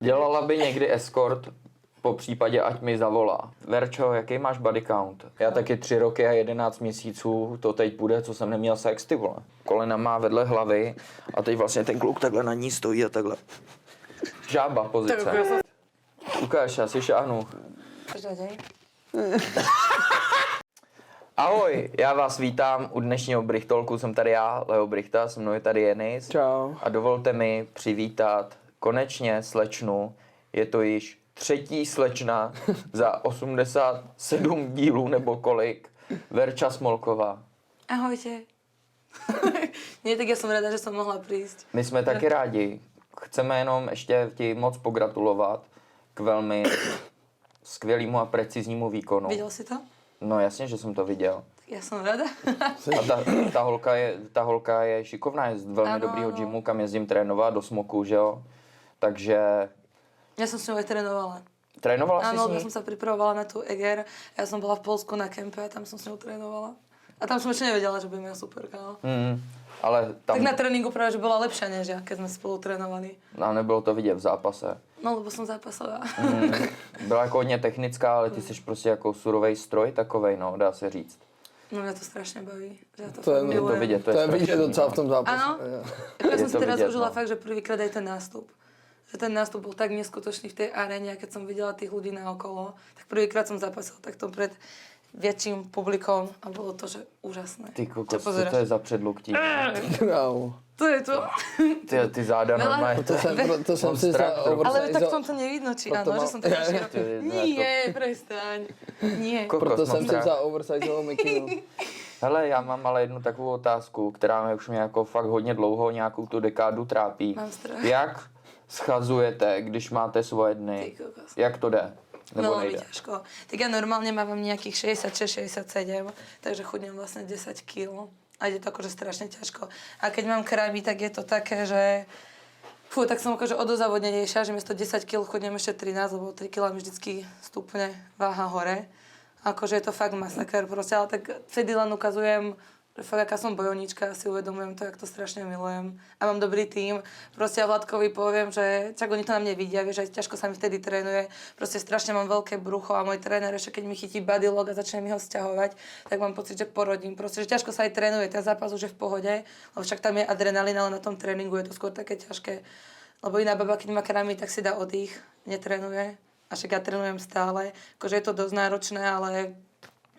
Dělala by někdy escort, po případě ať mi zavolá. Verčo, jaký máš body count? Já taky 3 roky a 11 měsíců, to teď bude, co jsem neměl sex, ty vole. Kolena má vedle hlavy a teď vlastně ten kluk takhle na ní stojí a takhle. Žába pozice. Ukáž, já si šáhnu. Ahoj, já vás vítám u dnešního Brichtolku, jsem tady já, Leo Brichta, se mnou je tady Jenis. Čau. A dovolte mi přivítat konečně slečnu, je to již 3. slečna za 87 dílů nebo kolik, Verča Smolková. Ahojte. Nie, tak ja som rada, že som mohla prísť. My jsme taky rádi, chceme jenom ještě ti moc pogratulovat k velmi skvělému a preciznímu výkonu. Videl si to? No jasně, že jsem to viděl. Ja som rada. A ta holka je šikovná, je z velmi Ano, dobrýho ano. gymu, kam jezdím trénovat, do Smoku, že jo. Takže Ja som s ňou aj trénovala. trénovala Áno, si ja s som ní? sa pripravovala na tú Eger. Ja som bola v Poľsku na kempe a tam som s ňou trénovala. A tam som ešte nevedela, že budeme superka. No. Ale tam, Tak na tréningu práve, že bola lepšia než ja, keď sme spolu trénovali. a nebylo to vidět v zápase. No, lebo som zápasová. Byla jako hodně technická, ale ty jsi prostě jako surovej stroj takovej, no, dá se říct. No mňa to strašne baví. Že ja to, To je- fakt je to milujem. vidět, To je vidět strašný, docela no. v tom zápase. Áno. Jo. Ja Je som si to teraz vidieť, užila no. fakt, že prvýkrát aj ten nástup. Že ten nástup bol tak neskutočný v tej aréne a keď som videla tých ľudí naokolo, tak prvýkrát som zápasila takto pred väčším publikom a bolo to, že úžasné. Ty Čo kokos, co pozeráš? to je za předluk tí? Krávo. To je to. Ty záda Veľa- normálně. To jsem Mám si strach za trochu. Ale tak v oversize. tomto nevidno, či Proto áno, že mám- som taká To široká. je- Nie, prestaň. Nie. Kokos, Proto mám jsem si strach. za oversizeovou mikinu. Hele, já mám ale jednu takovou otázku, která mě už jako fakt hodně dlouho, nějakou tu dekádu trápí. Mám strach. Jak schazujete, když máte svoje dny? Ty kokos. Jak to jde? Nebo Veľmi nejde? ťažko. Tak ja normálne mám nejakých 66-67, takže chudnem vlastne 10 kg. A ide to akože strašne ťažko. A keď mám krámy, tak je to také, že tak som akože odozavodnenejšia, že miesto 10 kg chudnem ešte 13, lebo 3 kg mi vždycky stupne váha hore. Akože je to fakt masaker proste, ale tak vtedy len ukazujem, že fakt aká som bojovníčka, si uvedomujem to, jak to strašne milujem. A mám dobrý tím. Proste ja Vladkovi poviem, že čak oni to na mne vidia, vieš, aj ťažko sa mi vtedy trénuje. Proste strašne mám veľké brucho a môj tréner ešte keď mi chytí bodylog a začne mi ho sťahovať, tak mám pocit, že porodím. Proste, že ťažko sa aj trénuje, ten zápas už je v pohode, lebo však tam je adrenalín, ale na tom tréningu je to skôr také ťažké. Lebo iná baba, keď má krámy, tak si dá oddych, netrénuje. A však ja trénujem stále. Akože je to dosť náročné, ale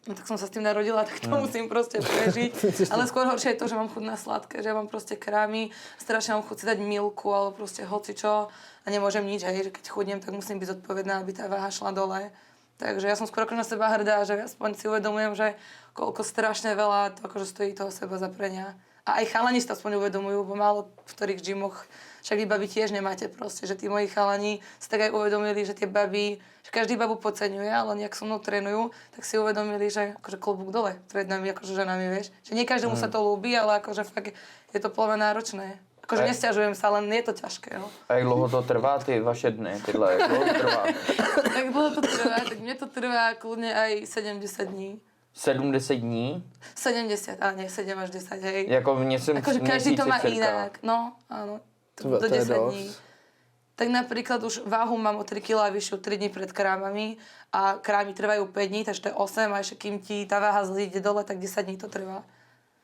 no, tak som sa s tým narodila, tak to musím proste prežiť. Ale skôr horšie je to, že mám chuť na sladké, že ja mám proste krámy, strašne mám chuť si dať milku, alebo proste hocičo a nemôžem nič, hej, že keď chudnem, tak musím byť zodpovedná, aby tá váha šla dole. Takže ja som skôr ako na seba hrdá, že aspoň si uvedomujem, že koľko strašne veľa to akože stojí toho seba zaprenia. A aj chalani si to aspoň uvedomujú, bo málo v ktorých gymoch, však vy baby tiež nemáte proste, že tí moji chalani si tak aj uvedomili, že tie baby, že každý babu podceňuje, ale nejak so mnou trénujú, tak si uvedomili, že akože klobúk dole pred nami, akože ženami, vieš. Že nie každému sa to ľúbi, ale akože fakt je to podľa mňa náročné. Akože nesťažujem sa, len je to ťažké, no. A jak dlouho to trvá, ty vaše dny, tyhle, jak dlouho to trvá? Tak dlho to trvá, tak mne to trvá kľudne aj 70 dní. 70 dní? 70, ale nie 7 až 10, hej. Jako v měsíci Akože každý to má cirka. inak, no áno, To do je 10 dosť. dní. Tak napríklad už váhu mám o 3 kg vyššiu 3 dní pred krámami a krámy trvajú 5 dní, takže to je 8 a ešte kým ti tá váha zlíde dole, tak 10 dní to trvá.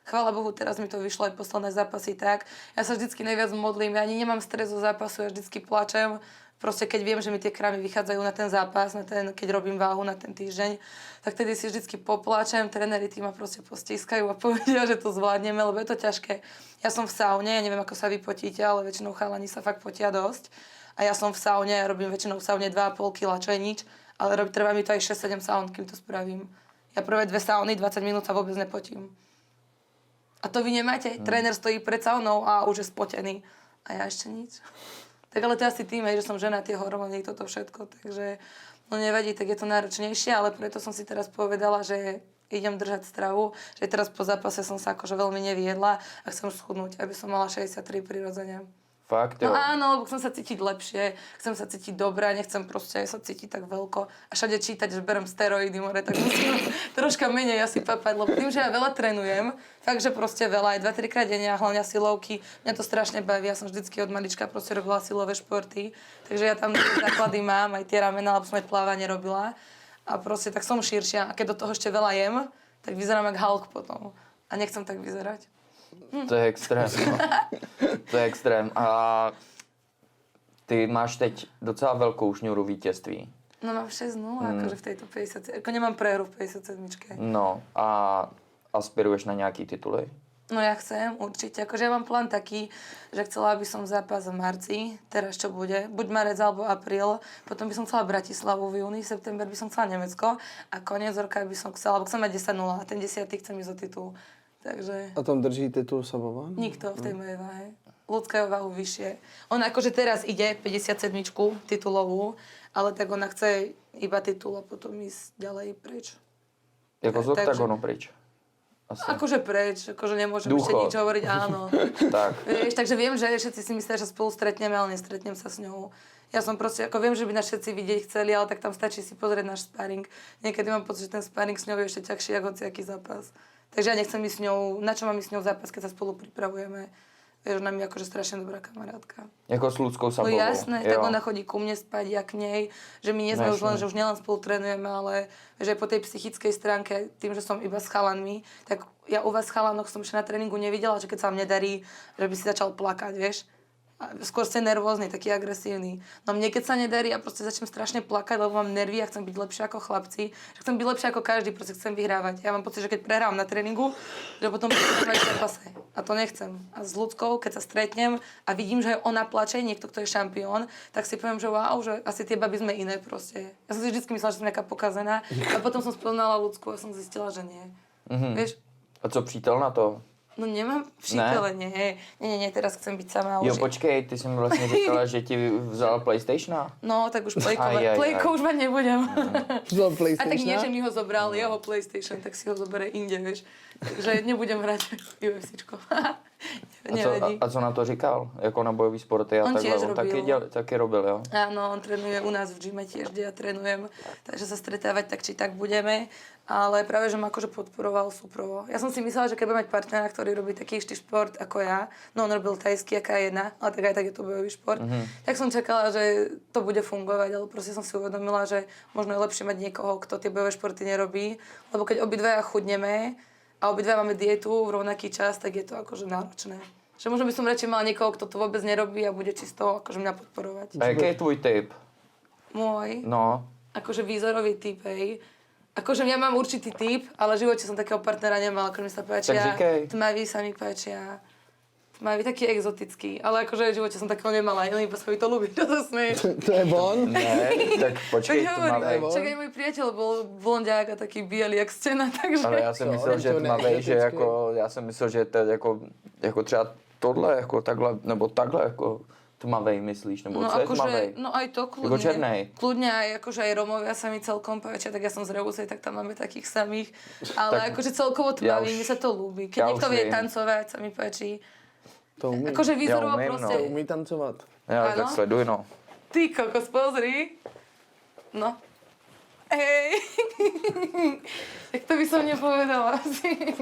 Chvála Bohu, teraz mi to vyšlo aj posledné zápasy tak. Ja sa vždycky najviac modlím, ja ani nemám stres zo zápasu, ja vždycky plačem. Proste keď viem, že mi tie krámy vychádzajú na ten zápas, keď robím váhu na ten týždeň, tak tedy si vždycky popláčem, tréneri tým ma proste postískajú a povedia, že to zvládneme, lebo je to ťažké. Ja som v saune, ja neviem, ako sa vy potíte, ale väčšinou chalani sa fakt potia dosť. A ja som v saune, ja robím väčšinou v saune 2,5 kg, čo je nič, ale trvá mi to aj 6-7 saun, kým to spravím. Ja prvé 2 sauny, 20 minút sa vôbec nepotím. A to vy nemáte. Tréner stojí pred saunou a už je spotený. A ja ešte nič. Tak ale to je asi tým, že som žena, tie hormóny, toto všetko. Takže no nevadí, tak je to náročnejšie, ale preto som si teraz povedala, že idem držať stravu, že teraz po zápase som sa akože veľmi neviedla a chcem schudnúť, aby som mala 63 prirodzene. Fakt, No jo. áno, lebo chcem sa cítiť lepšie, chcem sa cítiť dobre, nechcem proste sa cítiť tak veľko a všade čítať, že berem steroidy, more, tak musím troška menej asi papať, lebo tým, že ja veľa trénujem, fakt, že proste veľa, aj 2-3 krát denne a hlavne silovky, mňa to strašne baví, ja som vždycky od malička proste robila silové športy, takže ja tam základy mám, aj tie ramena, lebo som aj plávanie robila a proste tak som širšia a keď do toho ešte veľa jem, tak vyzerám jak Hulk potom a nechcem tak vyzerať. To je extrém, no. To je extrém. A ty máš teď docela velkou šňůru vítězství. No mám 6-0, akože v tejto 50, ako nemám prehru v 57. No a aspiruješ na nějaký tituly? No ja chcem, určite. Akože ja mám plán taký, že chcela by som zápas v marci, teraz čo bude, buď marec alebo apríl, potom by som chcela Bratislavu v júni, september by som chcela Nemecko a koniec roka by som chcela, lebo chcem mať 10-0 a ten 10. chcem ísť o titul. Takže A tam drží titul Sabova? nikto v tej mojej váhe. Ľudská je váhu vyššie. Ona akože teraz ide 57 titulovú, ale tak ona chce iba titul a potom ísť ďalej preč. Jako z Takže- oktagonu pryč. Asi. Akože preč, akože nemôžem ešte Dúchod. nič hovoriť, áno. Tak. Vieš, takže viem, že všetci si myslia, že spolu stretneme, ale nestretnem sa s ňou. Ja som proste, ako viem, že by nás všetci vidieť chceli, ale tak tam stačí si pozrieť náš sparing. Niekedy mám pocit, že ten sparing s ňou je ešte ťažší ako hociaký zápas. Takže ja nechcem ísť s ňou, na čo mám ísť s ňou zápas, keď sa spolu pripravujeme. Vieš, ona mi je akože strašne dobrá kamarátka. Jako s Ľudskou No Sabovou. jasné, tak jo. ona chodí ku mne spať, ja k nej, že my nie sme už Jasné. len, že už nielen spolu trénujeme, ale že aj po tej psychickej stránke, tým, že som iba s chalanmi, tak ja u vás chalanoch som ešte na tréningu nevidela, že keď sa vám nedarí, že by si začal plakať, vieš. A skôr ste nervózny, taký agresívny. No mne keď sa nedarí a proste začnem strašne plakať, lebo mám nervy a chcem byť lepšia ako chlapci, že chcem byť lepšia ako každý, proste chcem vyhrávať. Ja mám pocit, že keď prehrám na tréningu, že potom budem aj v zápase. A to nechcem. A s ľudskou, keď sa stretnem a vidím, že ona plače, niekto, kto je šampión, tak si poviem, že wow, že asi tie baby sme iné proste. Ja som si vždy myslela, že som nejaká pokazená a potom som spoznala ľudskú a som zistila, že nie. Vieš, A co přítel na to? no nemám přítele, nie, teraz chcem byť sama. Jo, Už počkej, ty jsi mi vlastně říkala, že ti vzal PlayStationa? No, tak už Aj, aj, aj. Playko už mať nebudem. Vzal A tak PlayStation? nie, že mi ho zobral jeho PlayStation, tak si ho zoberie inde, vieš. Takže nebudem hrať UFCčko. Nevadí. A co na to říkal? Jako na bojový sporty a On takhle? tiež On taky, robil. taky robil, jo? Áno, on trénuje u nás v gyme tiež, kde ja trénujem. Takže sa stretávať tak či tak budeme. Ale práve, že ma akože podporoval súprovo. Ja som si myslela, že keď budem mať partnera, ktorý robí taký istý šport ako ja, no on robil tajský aká jedna, ale tak aj tak je to bojový šport, tak som čakala, že to bude fungovať, ale proste som si uvedomila, že možno je lepšie mať niekoho, kto tie bojové športy nerobí, lebo keď obidvaja chudneme a obidvaja máme dietu v rovnaký čas, tak je to akože náročné. Že možno by som radšej mala niekoho, kto to vôbec nerobí a bude čisto akože mňa podporovať. A jaký je tvůj tip? Môj, No, akože výzorový typ, hej. Akože ja mám určitý typ, ale v živote som takého partnera nemala, akože mi sa páčia. Tak říkej. Tmaví sa mi páčia. Tmavý, taký exotický, ale akože v živote som takého nemala, iba sa mi to ľúbi, to sa smeješ. To je Bon? ne, tak počkej, Tak to hovorím, tmavej. Bon. však aj môj priateľ bol blondiak a taký bielý jak stena, takže... Ale já jsem Co, myslel, že to ne- tmavej, že exotický. jako, já jsem myslel, že to je jako třeba tohle, jako takhle, nebo takhle, jako tmavej myslíš, nebo No co je akože, tmavej? no aj to kľudne. Jako černej. Kľudne aj akože aj Romovia sa mi celkom páčia, tak ja som z Revúcej, tak tam máme takých samých. Ale Tak akože celkovo ja tmavý, už- mi sa to ľúbi. Keď ja niekto už vie viem. tancovať, sa mi páči. To umí. Akože výzorovo umím, proste. To umí tancovat. Já Áno? tak sleduj, no. Ty kokos, pozri. No. Hej. Tak to by som nepovedala asi.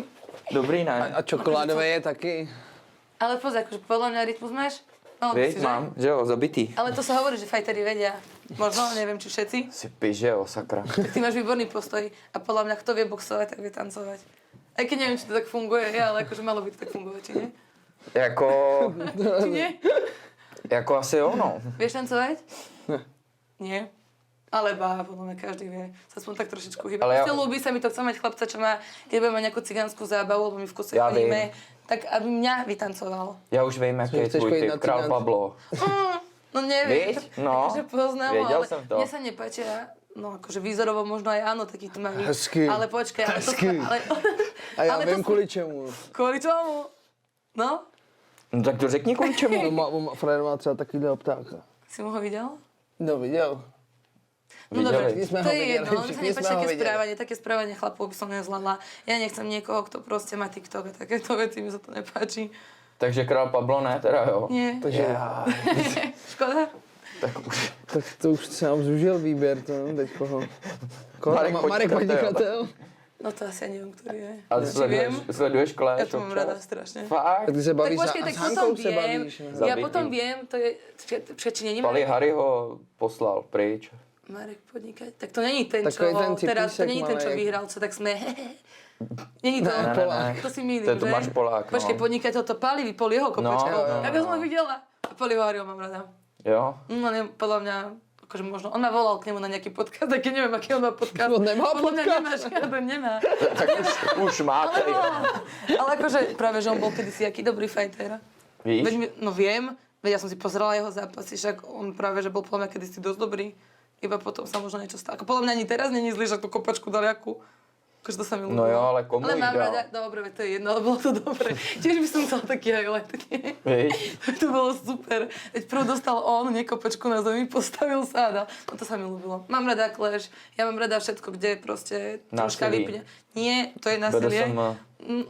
Dobrý, ne? A čokoládové je taky. Ale pozri, akože podľa mňa rytmus máš? Mal by Víš, si, že? mám, že jo, zabitý. Ale to sa hovorí, že fajteri vedia. Možno, neviem, či všetci. Si piže, jo, sakra. Tak ty máš výborný postoj a podľa mňa, kto vie boxovať, tak vie tancovať. Aj keď neviem, či to tak funguje, ale akože malo by to tak fungovať, či nie? Jako, Či nie? jako asi jo, no. Vieš tancovať? Nie. Ale podľa mňa každý vie. Sa aspoň tak trošičku hýba. Ale Ale ľúbi sa mi to, chcem mať chlapca, čo má, keď bude mať nejakú cigánsku zábavu, lebo my v kuse Ja chodíme, tak aby mňa vytancoval. Já už vím, jaký je chceš tvůj chodit typ. na Král cigánský? Pablo. No neviem. Vieš? No. Akože poznám, Vedel ale som to. mne sa nepáčia, no akože výzorovo možno aj áno, taký tmavý. Hezky. Ale počkaj, ale to Hezky. ale, A já ale vím to, kvůli čemu. kvôli čomu? No? No tak to řekni kvůli čemu. Frér má třeba takovýhle ptáka. Si mu ho videl? No viděl. No Videli. dobre, Všichni sme to ho je videli, jedno, mne sa všichni nepáči sme ho také videli. správanie, také správanie chlapov by som nezvládla. Ja nechcem niekoho, kto proste má TikTok a takéto veci, mi sa to nepáči. Takže král Pablo ne, teda jo? Nie. Takže Škoda? Tak už. tak to už se nám zúžil výběr, to teďko ho. Marek Podnikatel. No to asi neviem, ktorý je. A Či sleduješ Clash Ja to mám občas? rada strašne. Fakt? Tak ty se Tak bavíš počkej, a tak s potom Hankou se viem, bavíš. Ne? ja Zabitý. potom viem, to je, či není Pali Marek, Harry ho poslal pryč. Marek podnikať, tak to není ten, Takový čo, ten teraz, to typísek není ten, čo malej. vyhral, čo tak sme, není to, Ne, Polák. to si milím, To je že? Tomáš Polák, no. Počkej, podnikateľ to Pali, vypol jeho kopečkou, No, tak som ho videla. A Paliho Harryho mám rada. Jo? No, podľa mňa, akože možno, on ma volal k nemu na nejaký podcast, tak ja neviem, aký on má podcast. On nemá Podľa mňa podcast. nemá žiaden, nemá. Tak už máte. Ale akože práve, že on bol kedysi aký dobrý fighter. Víš? No viem, veď ja som si pozerala jeho zápasy, však on práve, že bol podľa mňa kedysi dosť dobrý. Iba potom sa možno niečo stalo. Ako podľa mňa ani teraz není zlý, že tú kopačku dali akú. Akože to sa mi ľúbilo. No jo, ale komu Ale ich mám dal? rada, dobre, veď to je jedno, ale bolo to dobre. Tiež by som chcela taký highlight, nie? Víš? To bolo super. Veď prv dostal on niekopačku na zemi, postavil sa a dal. No to sa mi ľúbilo. Mám rada Clash, ja mám rada všetko, kde proste troška Násilí. vypne. Nie, to je násilie. BDSM.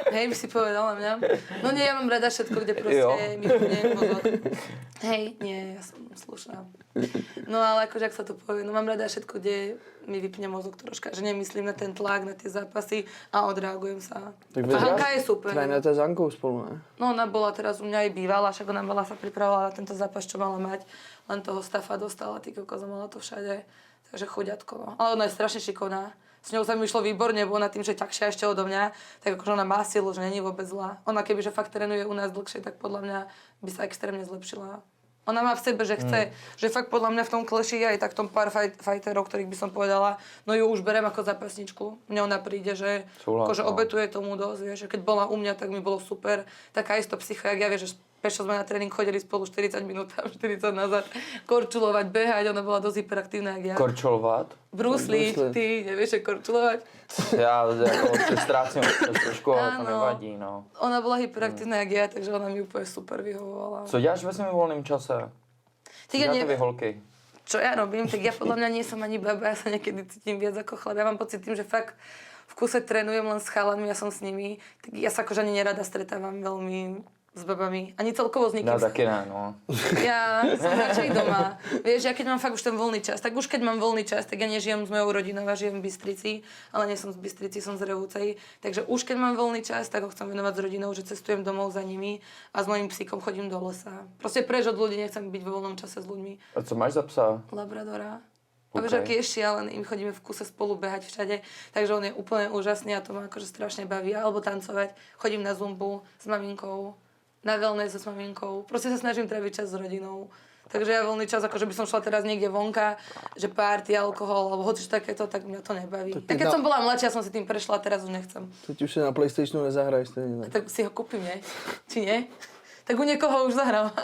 Hej, by si povedal na mňa. No nie, ja mám rada všetko, kde proste Jo. mi vypne mozog. Hej, nie, ja som slušná. No ale akože, ak sa to povie, no mám rada všetko, kde mi vypne mozog troška. Že nemyslím na ten tlak, na tie zápasy a odreagujem sa. Tak A Hanka je super. Trénujete s Hankou spolu, ne? No ona bola teraz u mňa aj bývala, však ona bola sa pripravovala na tento zápas, čo mala mať. Len toho Stafa dostala, ty kokos, mala to všade. Takže chuďatko, no. Ale ona je strašne šikovná. S ňou sa mi išlo výborne, bo ona tým, že je ťažšia ešte odo mňa, tak akože ona má silu, že není vôbec zlá. Ona kebyže fakt trénuje u nás dlhšie, tak podľa mňa by sa extrémne zlepšila. Ona má v sebe, že chce, že fakt podľa mňa v tom Clashi je aj tak tom pár fighterov, ktorých by som povedala, no ju už berem ako zápasničku. Mne ona príde, že Súhlas, akože no. obetuje tomu dosť, vieš, že keď bola u mňa, tak mi bolo super. Taká isto psycho, jak ja, vieš, že Pešo sme na tréning chodili spolu 40 minút a 40 nazad, korčulovať, behať, ona bola dosť hyperaktívna, jak ja. Korčolovat? Bruce Lee, Bruce Lee. ty nevieš, že korčulovať? Já jako se ztrácím trošku, ale to Áno. nevadí, no. Ona bola hyperaktívna, jak ja, takže ona mi úplne super vyhovovala. Co děláš ve svém volném čase? Ty Co ja děláte vy neviem, holky? čo ja robím, tak ja podľa mňa nie som ani baba, ja sa niekedy cítim viac ako chlap. Ja mám pocit tým, že fakt v kuse trénujem len s chalami, ja som s nimi, tak ja sa akože ani nerada stretávam veľmi s babami, ani celkovo s nikým. Já taky ne, no. Ja som radšej doma. Vieš, ja keď mám fakt už ten voľný čas, tak už keď mám voľný čas, tak ja nežijem s mojou rodinou, ja žijem v Bystrici, ale nie som z Bystrici, som z Revúcej. Takže už keď mám voľný čas, tak ho chcem venovať s rodinou, že cestujem domov za nimi a s mojím psíkom chodím do lesa. Proste preč od ľudí, nechcem byť vo voľnom čase s ľuďmi. A co máš za psa? Labradora. A OK. vieš, aký je šialený, my chodíme v kuse spolu behať všade, takže on je úplne úžasný a to ma akože strašne baví. Alebo tancovať, chodím na zumbu s maminkou, na wellness so s maminkou. Proste sa snažím tráviť čas s rodinou. Takže ja voľný čas, akože by som šla teraz niekde vonka, že party, alkohol, alebo hoci takéto, tak mňa to nebaví. Tak keď som bola mladšia, som si tým prešla, teraz už nechcem. Teď už se na PlayStationu nezahraješ stejně. Ne? Tak si ho kúpim, nie? Či nie? Tak u niekoho už zahrám.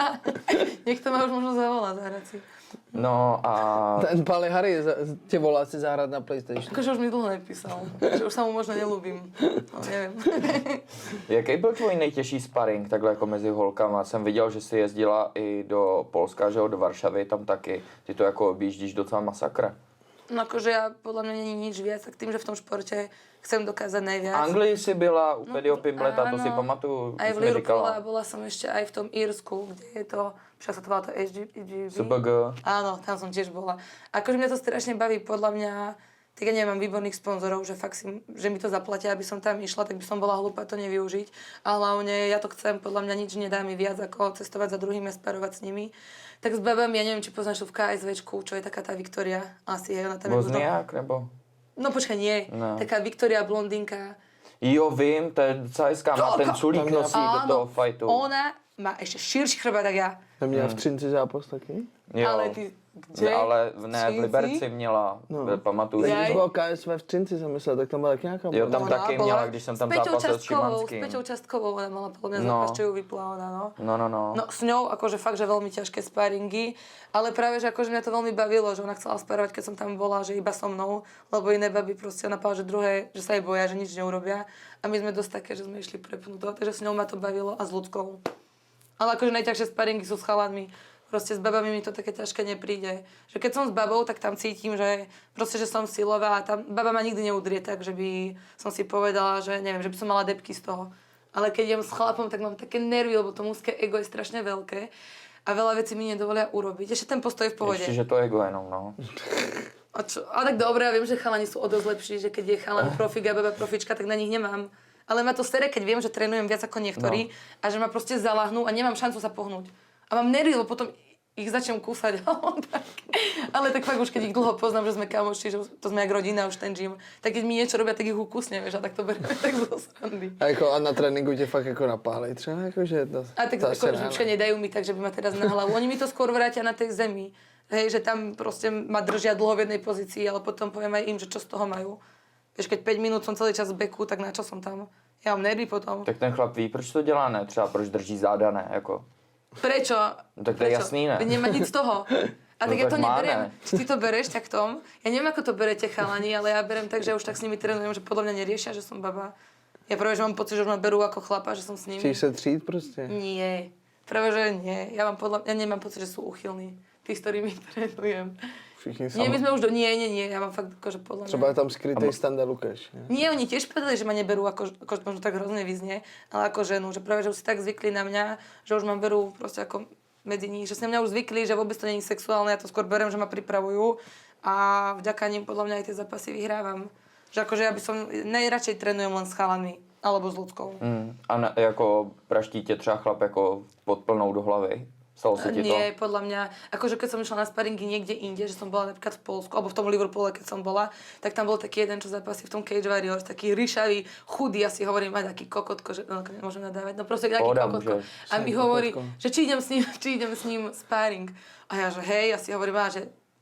Niekto ma už možno zavolá zahrať si. No a Ten Pali Harry tě volá si zahrát na PlayStation. Akože už mi dlho nepísal. Že už sa mu možno nelúbim. No, neviem. jaký byl tvůj nejtěžší sparring takhle jako mezi holkama? Jsem viděl, že jsi jezdila i do Polska, že jo, do Varšavy, tam taky. Ty to jako objíždíš docela masakra. No akože ja, podľa mňa nie je nič viac, tak tým, že v tom športe chcem dokázať najviac. Anglii si byla u Pedio Pimbleta, to si áno. pamatuju, Aj jsi v mi Liverpoole, říkala. bola som ešte aj v tom Írsku, kde je to, však sa to volá to HGB. SBG. Áno, tam som tiež bola. Akože mňa to strašne baví, podľa mňa, tak ja nemám výborných sponzorov, že fakt že mi to zaplatia, aby som tam išla, tak by som bola hlúpa to nevyužiť. A hlavne ja to chcem, podľa mňa nič nedá mi viac, ako cestovať za druhými a sparovať s nimi. Tak s babami, ja neviem, či poznáš tu v KSVčku, čo je taká tá Viktória, asi je ona tam. Bozniak, nebo? No počkaj, nie. No. Taká Viktória blondinka. Jo, vím, to je docela hezká, má ten culík nosí do toho fightu. Ona má ešte širší chrbát, tak ja. Neměla v Třinci zápas taky? Jo. Ale ty, kde? Ale ne, v Třinci? Liberci měla, pamatuju Tak si. když bylo KSV v Třinci, jsem myslel, tak tam byla taky nějaká Jo, tam blondýna. taky měla, když jsem tam zápasil s Šimanským. S Peťou Častkovou, ona mala podľa mňa No. zápas, čo ju vypla ona, no. No. No s ňou akože fakt, že veľmi ťažké sparingy, ale práve, že akože mňa to veľmi bavilo, že ona chcela sparovať, keď som tam bola, že iba so mnou, lebo iné baby proste ona povedala, že druhé, že sa jej boja, že nič neurobia a my sme dosť také, že sme išli prepnúť, takže s ňou ma to bavilo a s ľudskou. Ale akože najťažšie sparingy sú s chalanmi. Proste s babami mi to také ťažké nepríde. Že keď som s babou, tak tam cítim, že proste, že som silová a tam baba ma nikdy neudrie tak, že by som si povedala, že neviem, že by som mala debky z toho. Ale keď idem s chlapom, tak mám také nervy, lebo to mužské ego je strašne veľké a veľa vecí mi nedovolia urobiť. Ešte ten postoj je v pohode. Ešte, že to ego jenom, no. A čo? A tak dobre, ja viem, že chalani sú o dosť lepší, že keď je chalan profik a baba profička, tak na nich nemám. Ale ma to sere, keď viem, že trénujem viac ako niektorí a že ma proste zalahnú a nemám šancu sa pohnúť. A mám nervy, lebo potom ich začnem kúsať. Ale tak fakt už keď ich dlho poznám, že sme kamoši, že to sme jak rodina už ten gym, tak keď mi niečo robia, tak ich ukúsnem, vieš, a tak to bereme tak zo srandy. A na tréninku tě fakt jako napálej třeba, jakože to... A tak že nedajú mi tak, že by ma teraz na hlavu. Oni mi to skôr vrátia na tej zemi. Hej, že tam proste ma držia dlho v jednej pozícii, ale potom poviem aj im, že čo z toho majú. Vieš, keď 5 minút som celý čas v beku, tak na čo som tam? Ja mám nervy potom. Tak ten chlap ví, proč to dělá, ne? Třeba proč drží záda, ne? Jako. Prečo? No, tak to je jasný, ne? Nemá nic z toho. A tak No ja tak to má, neberiem. ne? Či ty to bereš tak tom? Ja neviem, ako to berete chalani, ale ja berem tak, že už tak s nimi trénujem, že podľa mňa neriešia, že som baba. Ja práve, že mám pocit, že už ma berú ako chlapa, že som s nimi. Chceš se třít prostě? Nie. Práve, že nie. Ja nemám pocit, že sú uchylní. Tí, s ktorými trénujem. Všichni Nie, my sme už Nie. Ja mám fakt akože podľa mňa... Třeba je tam skrytý Standa Lukáš. Ne? Nie, oni tiež povedali, že ma neberú ako možno tak hrozne vyznie, ale ako ženu, že práve, že už si tak zvykli na mňa, že už ma berú proste ako medzi nich, že si na mňa už zvykli, že vôbec to nie je sexuálne, ja to skôr beriem, že ma pripravujú a vďaka nim podľa mňa aj tie zápasy vyhrávam. Že akože ja by som najradšej trénujem len s chalami, alebo s ľudskou. A jako praští tě třeba chlap jako pod plnou do hlavy? Stalo sa ti to? Nie, podľa mňa, akože keď som išla na sparingy niekde inde, že som bola napríklad v Poľsku, alebo v tom Liverpoole, keď som bola, tak tam bol taký jeden, čo zápasí v tom Cage Warriors, taký ryšavý, chudý, asi hovorím, aj taký kokotko, že môžem nadávať, no proste taký kokotko. A mi hovorí, že či idem s ním sparing. A ja, že hej, asi hovorím,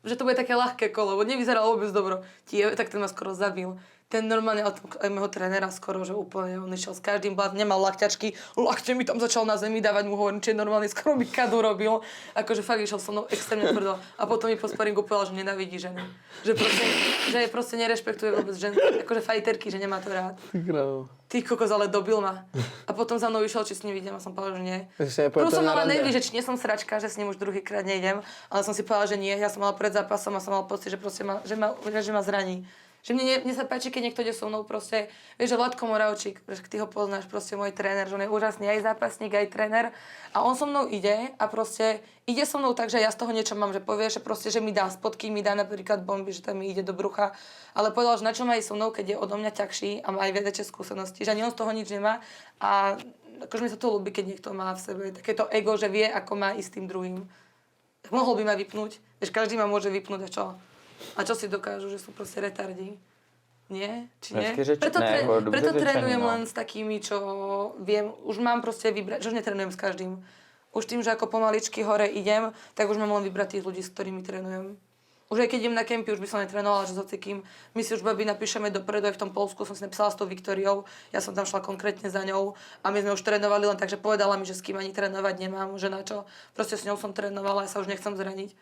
že to bude také ľahké kolo, lebo nevyzeralo vôbec dobro. Tak ten ma skoro zabil. Ten normálne aj môjho trénera skoro, že úplne, on išiel s každým blát, nemal lakťačky, lakte mi tam začal na zemi dávať, mu hovorím, či je normálne, skoro mi kadu robil. Akože fakt išiel so mnou extrémne tvrdo. A potom mi po sparingu povedal, že nenávidí ženy. Že proste nerešpektuje vôbec ženy, akože fajterky, že nemá to rád. Ty kokos, ale dobil ma. A potom za mnou išiel, či s ním vidím a som povedal, že nie. Prvom som mala nervy, že či nie som sračka, že s ním už druhýkrát nejdem, ale som si povedala, že nie. Ja som mala pred zápasom a som mala pocit, že proste že ma zraní. Že mne sa páči, keď niekto ide so mnou proste, vieš, že Vladko Moravčík, že ty ho poznáš, proste môj tréner, že on je úžasný aj zápasník, aj tréner a on so mnou ide a proste ide so mnou tak, že ja z toho niečo mám, že povie, že proste, že mi dá spodky, mi dá napríklad bomby, že tam mi ide do brucha, ale povedal, že na čo má ísť so mnou, keď je odo mňa ťažší a má aj väčšie skúsenosti, že ani on z toho nič nemá a akože mi sa to ľúbi, keď niekto má v sebe takéto ego, že vie, ako má ísť s tým druhým. Tak mohol by ma vypnúť, vieš, každý ma môže vypnúť a čo? A čo si dokážu, že sú proste retardi? Nie? Či nie? Preto trénujem len s takými, čo viem, už mám proste vybrať, že už netrénujem s každým. Už tým, že ako pomaličky hore idem, tak už mám len vybrať tých ľudí, s ktorými trénujem. Už aj keď idem na kempy, už by som netrénovala, že s hocikým. My si už babi napíšeme dopredu, aj v tom Poľsku som si napísala s tou Viktóriou, ja som tam šla konkrétne za ňou a my sme už trénovali len tak, že povedala mi, že s kým ani trénovať nemám, že na čo. Proste s ňou som trénovala, ja sa už nechcem zraniť.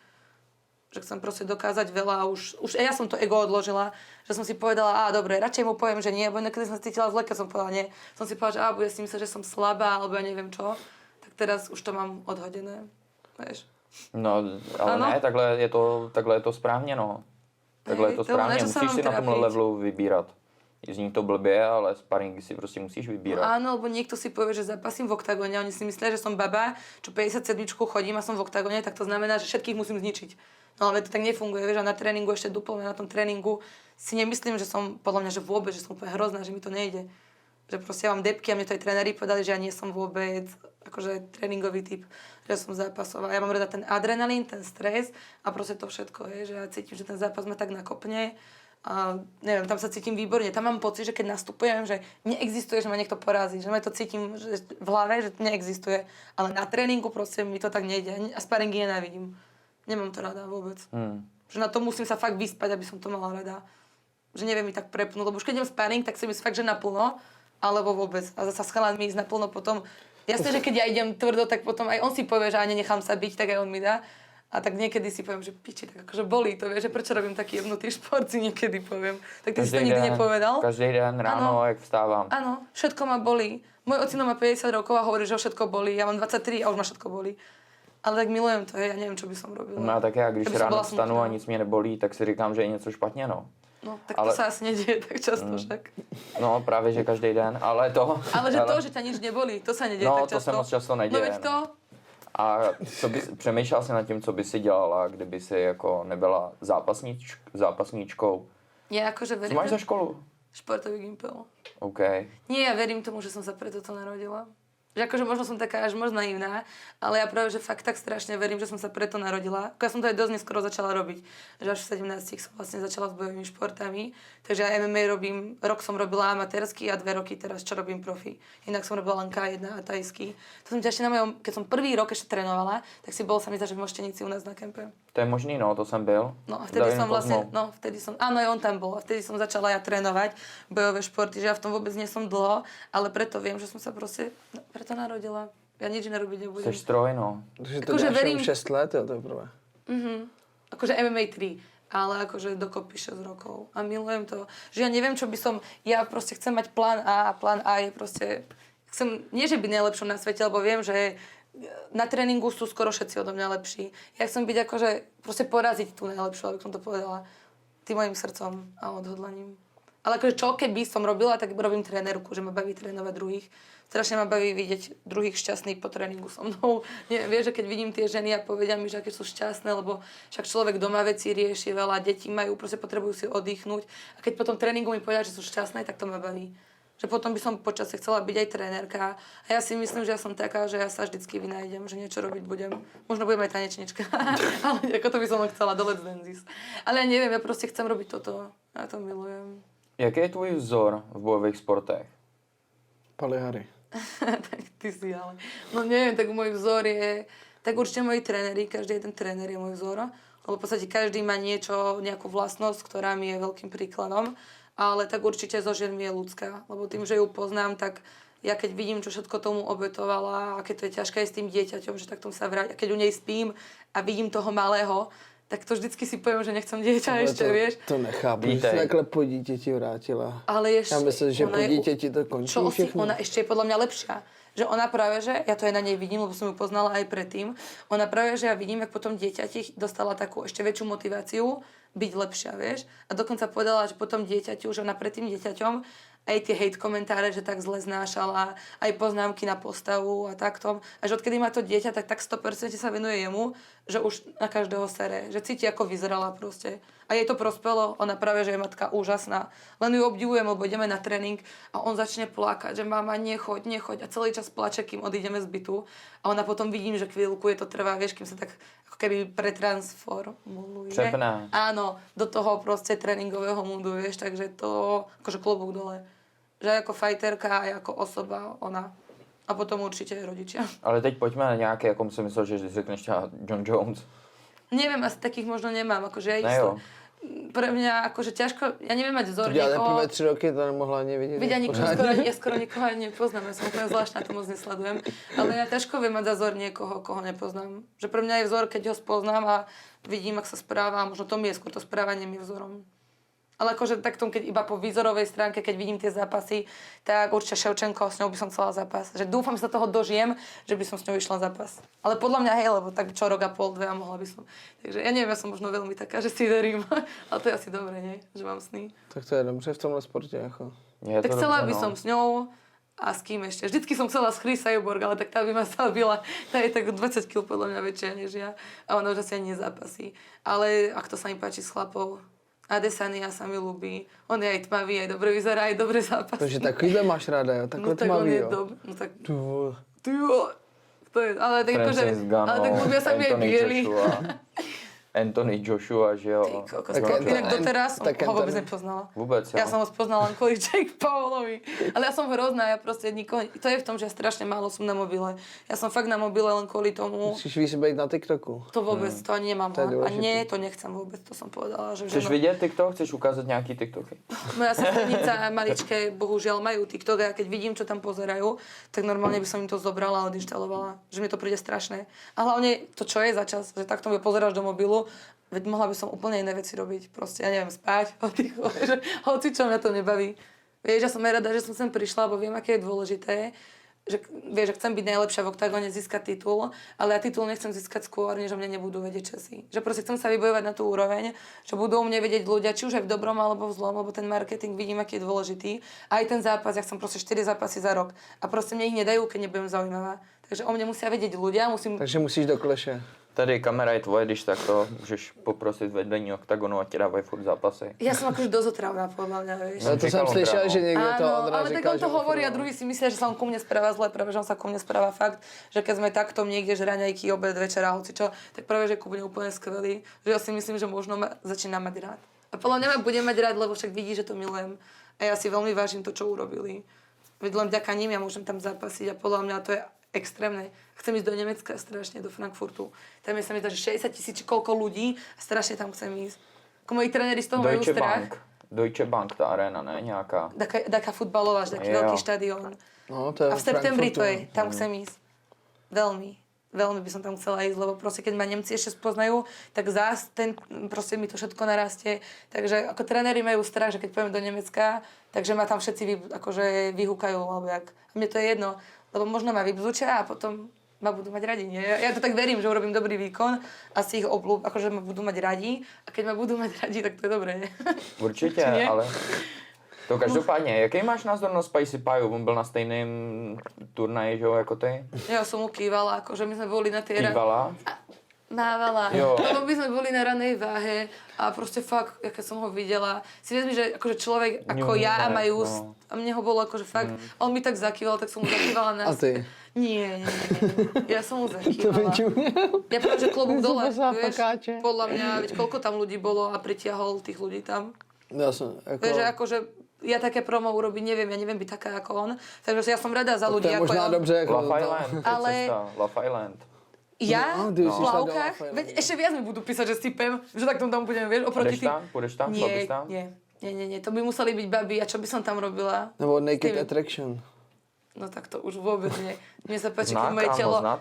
Že chcem proste dokázať veľa a už ja som to ego odložila, že som si povedala, dobre, radšej mu poviem, že nie, bo niekedy som sa cítila zle, keď som povedala nie. Som si povedala, že bude si myslieť, že som slabá, alebo ja neviem čo. Tak teraz už to mám odhodené, vieš. No, ale ano? Ne, takhle je to správně, no. Takhle je to správně, musíš si na tomhle levelu vybírat. Zní to blbě, ale sparingy si prostě musíš vybírat. Áno, lebo niekto si povie, že zápasím v oktagóne a oni si myslia, že som baba, čo 57 chodím a som v oktagóne, tak to znamená, že všetkých musím zničiť. No ale to tak nefunguje, vieš, a na tréningu ešte duplne, na tom tréningu si nemyslím, že som, podľa mňa, že vôbec, že som úplne hrozná, že mi to nejde. Že proste ja mám debky a mne to aj tréneri povedali, že ja nie som vôbec akože tréningový typ, že som zápasová. Ja mám rada ten adrenalín, ten stres a proste to všetko, je, že ja cítim, že ten zápas ma tak nakopne a neviem, tam sa cítim výborne. Tam mám pocit, že keď nastupujem, že neexistuje, že ma niekto porazí, že ma to cítim že v hlave, že neexistuje, ale na tréningu proste mi to tak nejde a sparingy nenávidím. Nemám to rada vôbec. Že na to musím sa fakt vyspať, aby som to mala rada. Že neviem mi tak prepnúť, lebo už keď idem sparing, tak si myslím fakt, že naplno, alebo vôbec. A zasa s chalanmi ísť naplno potom. Jasné, že keď ja idem tvrdo, tak potom aj on si povie, že ani nechám sa byť, tak aj on mi dá. A tak niekedy si poviem, že piči, tak akože bolí to, vieš, že prečo robím taký jebnutý šport, si niekedy poviem. Tak ty si to nikdy nepovedal? Každý den ráno, jak vstávám. Áno, všetko ma bolí. Môj ocino má 50 rokov a hovorí, že ho všetko bolí. Ja mám 23 a už ma všetko bolí. Ale tak milujem to, ja neviem, čo by som robila. No a tak já, když Keby som ráno bola vstanu smutná. a nic mě nebolí, tak si říkám, že je něco špatně, no. No, tak Ale- to sa asi nedieje tak často však. No právě, že každý den, ale to... Ale že to, že ťa nič nebolí, to sa nedieje No, tak to často. se moc často neděje, No veď to, A přemýšlel jsi nad tím, co by si dělala, kdyby si jako nebyla zápasníčkou? ja akože Co verím, máš za školu? športový gimpel. OK. Nie, ja verím tomu, že som sa pre toto narodila. Že akože možno som taká až moc naivná, ale ja práve, že fakt tak strašne verím, že som sa preto narodila. Ja som to aj dosť neskoro začala robiť. Že až v 17 som vlastne začala s bojovými športami. Takže ja MMA robím, rok som robila amatérsky a 2 roky teraz, čo robím profi. Inak som robila len K1 a tajský. To som ťažšie na mojom, keď som prvý rok ešte trénovala, tak si bol sa mi zdá, že v Moštenici u nás na kempe. To je možný, no, to jsem byl. No a vtedy Davidem som vlastne, Kozmou. no vtedy som, áno, aj on tam bol. A vtedy som začala ja trénovať bojové športy, že ja v tom vôbec nie som dlho, ale preto viem, že som sa proste preto narodila. Ja nič nerobiť nebudem. Jsi stroj, no. Takže to Akože děláš verím- jenom 6 let, jo, to je prvé. Akože MMA 3, ale akože dokopy 6 rokov. A milujem to. Že ja neviem, čo by som, ja proste chcem mať plán A a plán A je proste, chcem, nie že byť najlepšou na svete, lebo viem, že na tréningu sú skoro všetci odo mňa lepší. Ja chcem byť akože, proste poraziť tú najlepšiu, aby som to povedala, tým mojim srdcom a odhodlaním. Ale akože čo keby som robila, tak robím trénerku, že ma baví trénovať druhých. Strašne ma baví vidieť druhých šťastných po tréningu so mnou. Nie, vieš, že keď vidím tie ženy a povedia mi, že aké sú šťastné, lebo však človek doma veci rieši, veľa detí majú, proste potrebujú si oddychnúť. A keď potom tréningu mi povedia, že sú šťastné, tak to ma baví. Že potom by som počasie chcela byť aj trénerka. A ja si myslím, že ja som taká, že ja sa vždycky vynájdem, že niečo robiť budem. Možno budem aj tanečnička, ale ako to by som len chcela do Let's Dances. Ale ja neviem, ja proste chcem robiť toto. Ja to milujem. Jaký je tvůj vzor v bojových sportech? Palihary. Tak ty si ale. No neviem, tak môj vzor je... Tak určite moji tréneri, každý jeden tréner je môj vzor. Lebo v podstate každý má niečo, nejakú vlastnosť, ktorá mi je veľkým príkladom. Ale tak určite zo žien mi je ľudská. Lebo tým, že ju poznám, tak ja keď vidím, čo všetko tomu obetovala, aké to je ťažké aj s tým dieťaťom, že takto sa vráť. A keď u nej spím a vidím toho malého, tak to vždycky si poviem, že nechcem dieťa Ale ešte, to, vieš. To nechápu, že Vítej. se takhle po dítěti vrátila. Ale ešte... Já myslím, že ona po je- dítěti to končí Čo si, všechno. ona ešte je podľa mňa lepšia. Že ona práve, že ja to aj na nej vidím, lebo som ju poznala aj predtým. Ona práve, že ja vidím, jak potom dieťati dostala takú ešte väčšiu motiváciu byť lepšia, vieš. A dokonca povedala, že potom dieťaťu, že ona pred tým dieťaťom aj tie hate komentáre, že tak zle znášala, aj poznámky na postavu a takto. A že odkedy má to dieťa, tak 100% sa venuje jemu, že už na každého sere, že cíti, ako vyzerala proste. A jej to prospelo, ona práve, že je matka úžasná. Len ju obdivujem, lebo ideme na tréning a on začne plakať, že mama, nechoď. A celý čas plače, kým odídeme z bytu. A ona potom vidím, že chvíľku je to trvá, vieš, kým sa tak ako keby pretransformuluje. Přepne. Áno, do toho proste tréningového moodu, vieš, takže to akože klobúk dole. Že ako fajterka, aj ako osoba, ona. A potom určite aj rodičia. Ale teď pojďme na nějaké, jako jsem myslel, že řekneš třeba John Jones. Neviem, asi takých možno nemám, akože ja Ne, jo. pre mňa akože ťažko, ja neviem mať vzor To dělala niekoho. teprve 3 roky, to nemohla ani vidět. Veď ani pořádně. ja skoro nikoho ani nepoznám, ja som úplne zvláštna, to moc nesledujem. Ale ja ťažko viem mať za vzor niekoho, koho nepoznám. Že pre mňa je vzor, keď ho spoznám a vidím, ak sa správa, a možno to mi je skôr to správanie mi vzorom. Ale akože takto, keď iba po výzorovej stránke, keď vidím tie zápasy, tak určite Ševčenko, s ňou by som chcela zápas. Že dúfam, že sa toho dožijem, že by som s ňou išla zápas. Ale podľa mňa hej, lebo tak čo rok a pol, 2 a mohla by som. Takže ja neviem, ja som možno veľmi taká, že si verím. Ale to je asi dobré, nie? Že mám sny. Tak to je dobře v tomhle sportě, jako. Je Tak to chcela dobře, by no. som s ňou a s kým ešte. Vždycky som chcela s Chris Cyborg, ale tak tá by ma zabila. Tá je tak 20 kg podľa mňa väčšia než ja. A ona už asi ani nezápasí. Ale ak to sa mi páči s chlapov. Adesanya sa mi ľúbi. On je aj tmavý, aj dobre vyzerá, aj dobre zápasí. Takže takovýhle máš ráda, jo? Takhle no tak on tmavý, je jo? No tak, Ty vole. ty jo. To je, ale tak akože, Francis Ngannou, ale tak ľúbia sa mi aj Anthony bieli. Anthony Joshua, že jo. Ty kokos, Tak je to- inak doteraz som tak ho vôbec Anthony- nepoznala. Vôbec, Ja jo. som ho spoznala len kvôli Jake Paulovi. Ale ja som hrozná, ja proste nikoho... To je v tom, že ja strašne málo som na mobile. Ja som fakt na mobile len kvôli tomu. Musíš víc být na TikToku. To vôbec, to ani nemám. To je A dôležité. nie, to nechcem vôbec, to som povedala. Že Chceš vidět TikTok? Chceš ukázat nějaký TikToky? Moja sesternica maličké, bohužiaľ, majú TikTok a ja keď vidím, čo tam pozerajú, tak normálne by som im to zobrala a odinštalovala. Že mi to príde strašné. A hlavne to, čo je za čas, že takto mi pozeráš do mobilu, veď mohla by som úplne iné veci robiť. Proste, ja neviem, spať, oddychovať, že hoci čo mňa to nebaví. Vieš, ja som aj rada, že som sem prišla, lebo viem, aké je dôležité že, vieš, že chcem byť najlepšia v oktagóne, získať titul, ale ja titul nechcem získať skôr, než o mne nebudú vedieť Česi. Že proste chcem sa vybojovať na tú úroveň, že budú o mne vedieť ľudia, či už aj v dobrom alebo v zlom, lebo ten marketing vidím, aký je dôležitý. A aj ten zápas, ja chcem proste 4 zápasy za rok. A proste mne ich nedajú, keď nebudem zaujímavá. Takže o mne musia vedieť ľudia, Takže musíš do kleše. Tady kamera je tvoje, když tak to můžeš poprosit vedení oktagonu a ti dávají furt zápasy. Ja som akože dosť otravná, podľa mňa, vieš. No to som Říkal slyšel, Ondra, že niekto to Áno, Ondra ale tak říkal, on to že hovorí a oforoval. druhý si myslí, že sa on ku mne správa zle, práve že on sa ku mne správa fakt, že keď sme takto niekde, že raňajky, obed, večera, hocičo, tak práve že ku mne úplne skvelý, že ja si myslím, že možno ma začína mať rád. A podľa mňa ma bude mať rád, lebo však vidí, že to milujem. A ja si veľmi vážim to, čo urobili. Veď len vďaka nim ja môžem tam zapasiť a podľa mňa to je extrémne. Chcem ísť do Nemecka strašne, do Frankfurtu. Tam je sa mi zdá, že 60 000 koľko ľudí a strašne tam chcem ísť. Ako moji tréneri z toho majú Deutsche strach. Bank. Deutsche Bank, ta arena, ne? Nějaká. Taká futbalová, že taký Jo. veľký štadión. No, to je A v septembri to Frankfurtu. je, tam chcem ísť. Veľmi by som tam chcela ísť, lebo proste keď ma Nemci ešte spoznajú, tak zás proste mi to všetko narastie. Takže ako tréneri majú strach, že keď pôjdem do Nemecka, takže ma tam všetci akože vyhúkajú, alebo jak. A mne to je jedno, lebo možno ma vybzučia a potom ma budú mať radi, nie? Ja to tak verím, že urobím dobrý výkon a si ich akože ma budú mať radi a keď ma budú mať radi, tak to je dobré, nie? Určitě, Či nie? ale... To každopádně, jaký máš názor na Spicy Pie? On byl na stejném turnaji, že jo, jako ty? Ja som mu kývala, akože my sme boli na tej... Kývala? Mávala. Jo. Lebo my sme boli na ranej váhe a proste fakt, keď som ho videla, si vezmi, že akože človek ako ja Ne, majú, no. a mne ho bolo akože fakt, on mi tak zakýval, tak som mu zakývala na... A ty? Nie. Ja som mu To zakývala. vyčuměl. Ja poviem, že klobúk dole, Zobacá vieš, fakáče. podľa mňa, veď koľko tam ľudí bolo a pritiahol tých ľudí tam. Já jsem, jako... Vieš, že akože ja také promo urobiť neviem, ja neviem byť taká ako on, takže ja som rada za to ľudí je ako možná on. dobře, jako... Love Island, teď Ale- cesta, Love Island. Ja No, v ty už si šla do plavkách, Lafayette. veď ešte viac mi budú písať, že sypem, že tak tam budeme, vieš, oproti Půjdeš tam? Půjdeš tam? Šla bys tam? Nie, to by museli byť babi a čo by som tam robila? Nebo S Naked tými- Attraction. No tak to už vôbec nie. Mne sa páči, keď Zná, moje kámo, telo... zná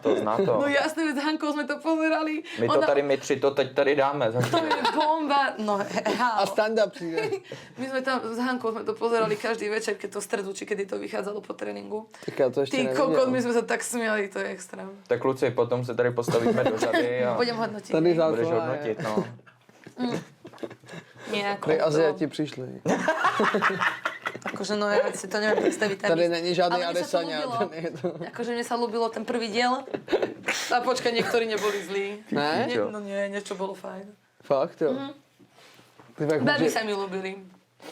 to. No jasne, s Hankou sme to pozerali. My tři to teď tady dáme. Za To je bomba. No, A stand-up přijde. My sme tam s Hankou sme to pozerali každý večer, keď to stredu, či kedy to vychádzalo po tréninku. Tak já to ještě Ty kokot, my neviděl. sme sa tak smiali, to je extrém. Tak kluci, potom se tady postavíme do řady a Budem hodnotiť. Tady nie? za- budeš Zásluha je. hodnotit, no. Nie, ako Tady to- Aziati přišli. Akože no ja si to neviem predstaviť. tam Tady ísť. není žádný Ale mne sa to Adesanya. ľúbilo. Tady je to... Akože mne sa ľúbilo ten prvý diel. A počkaj, niektorí neboli zlí. Ne? No nie, niečo bolo fajn. Fakt, jo. Ty tak Babi může... sa mi ľúbili.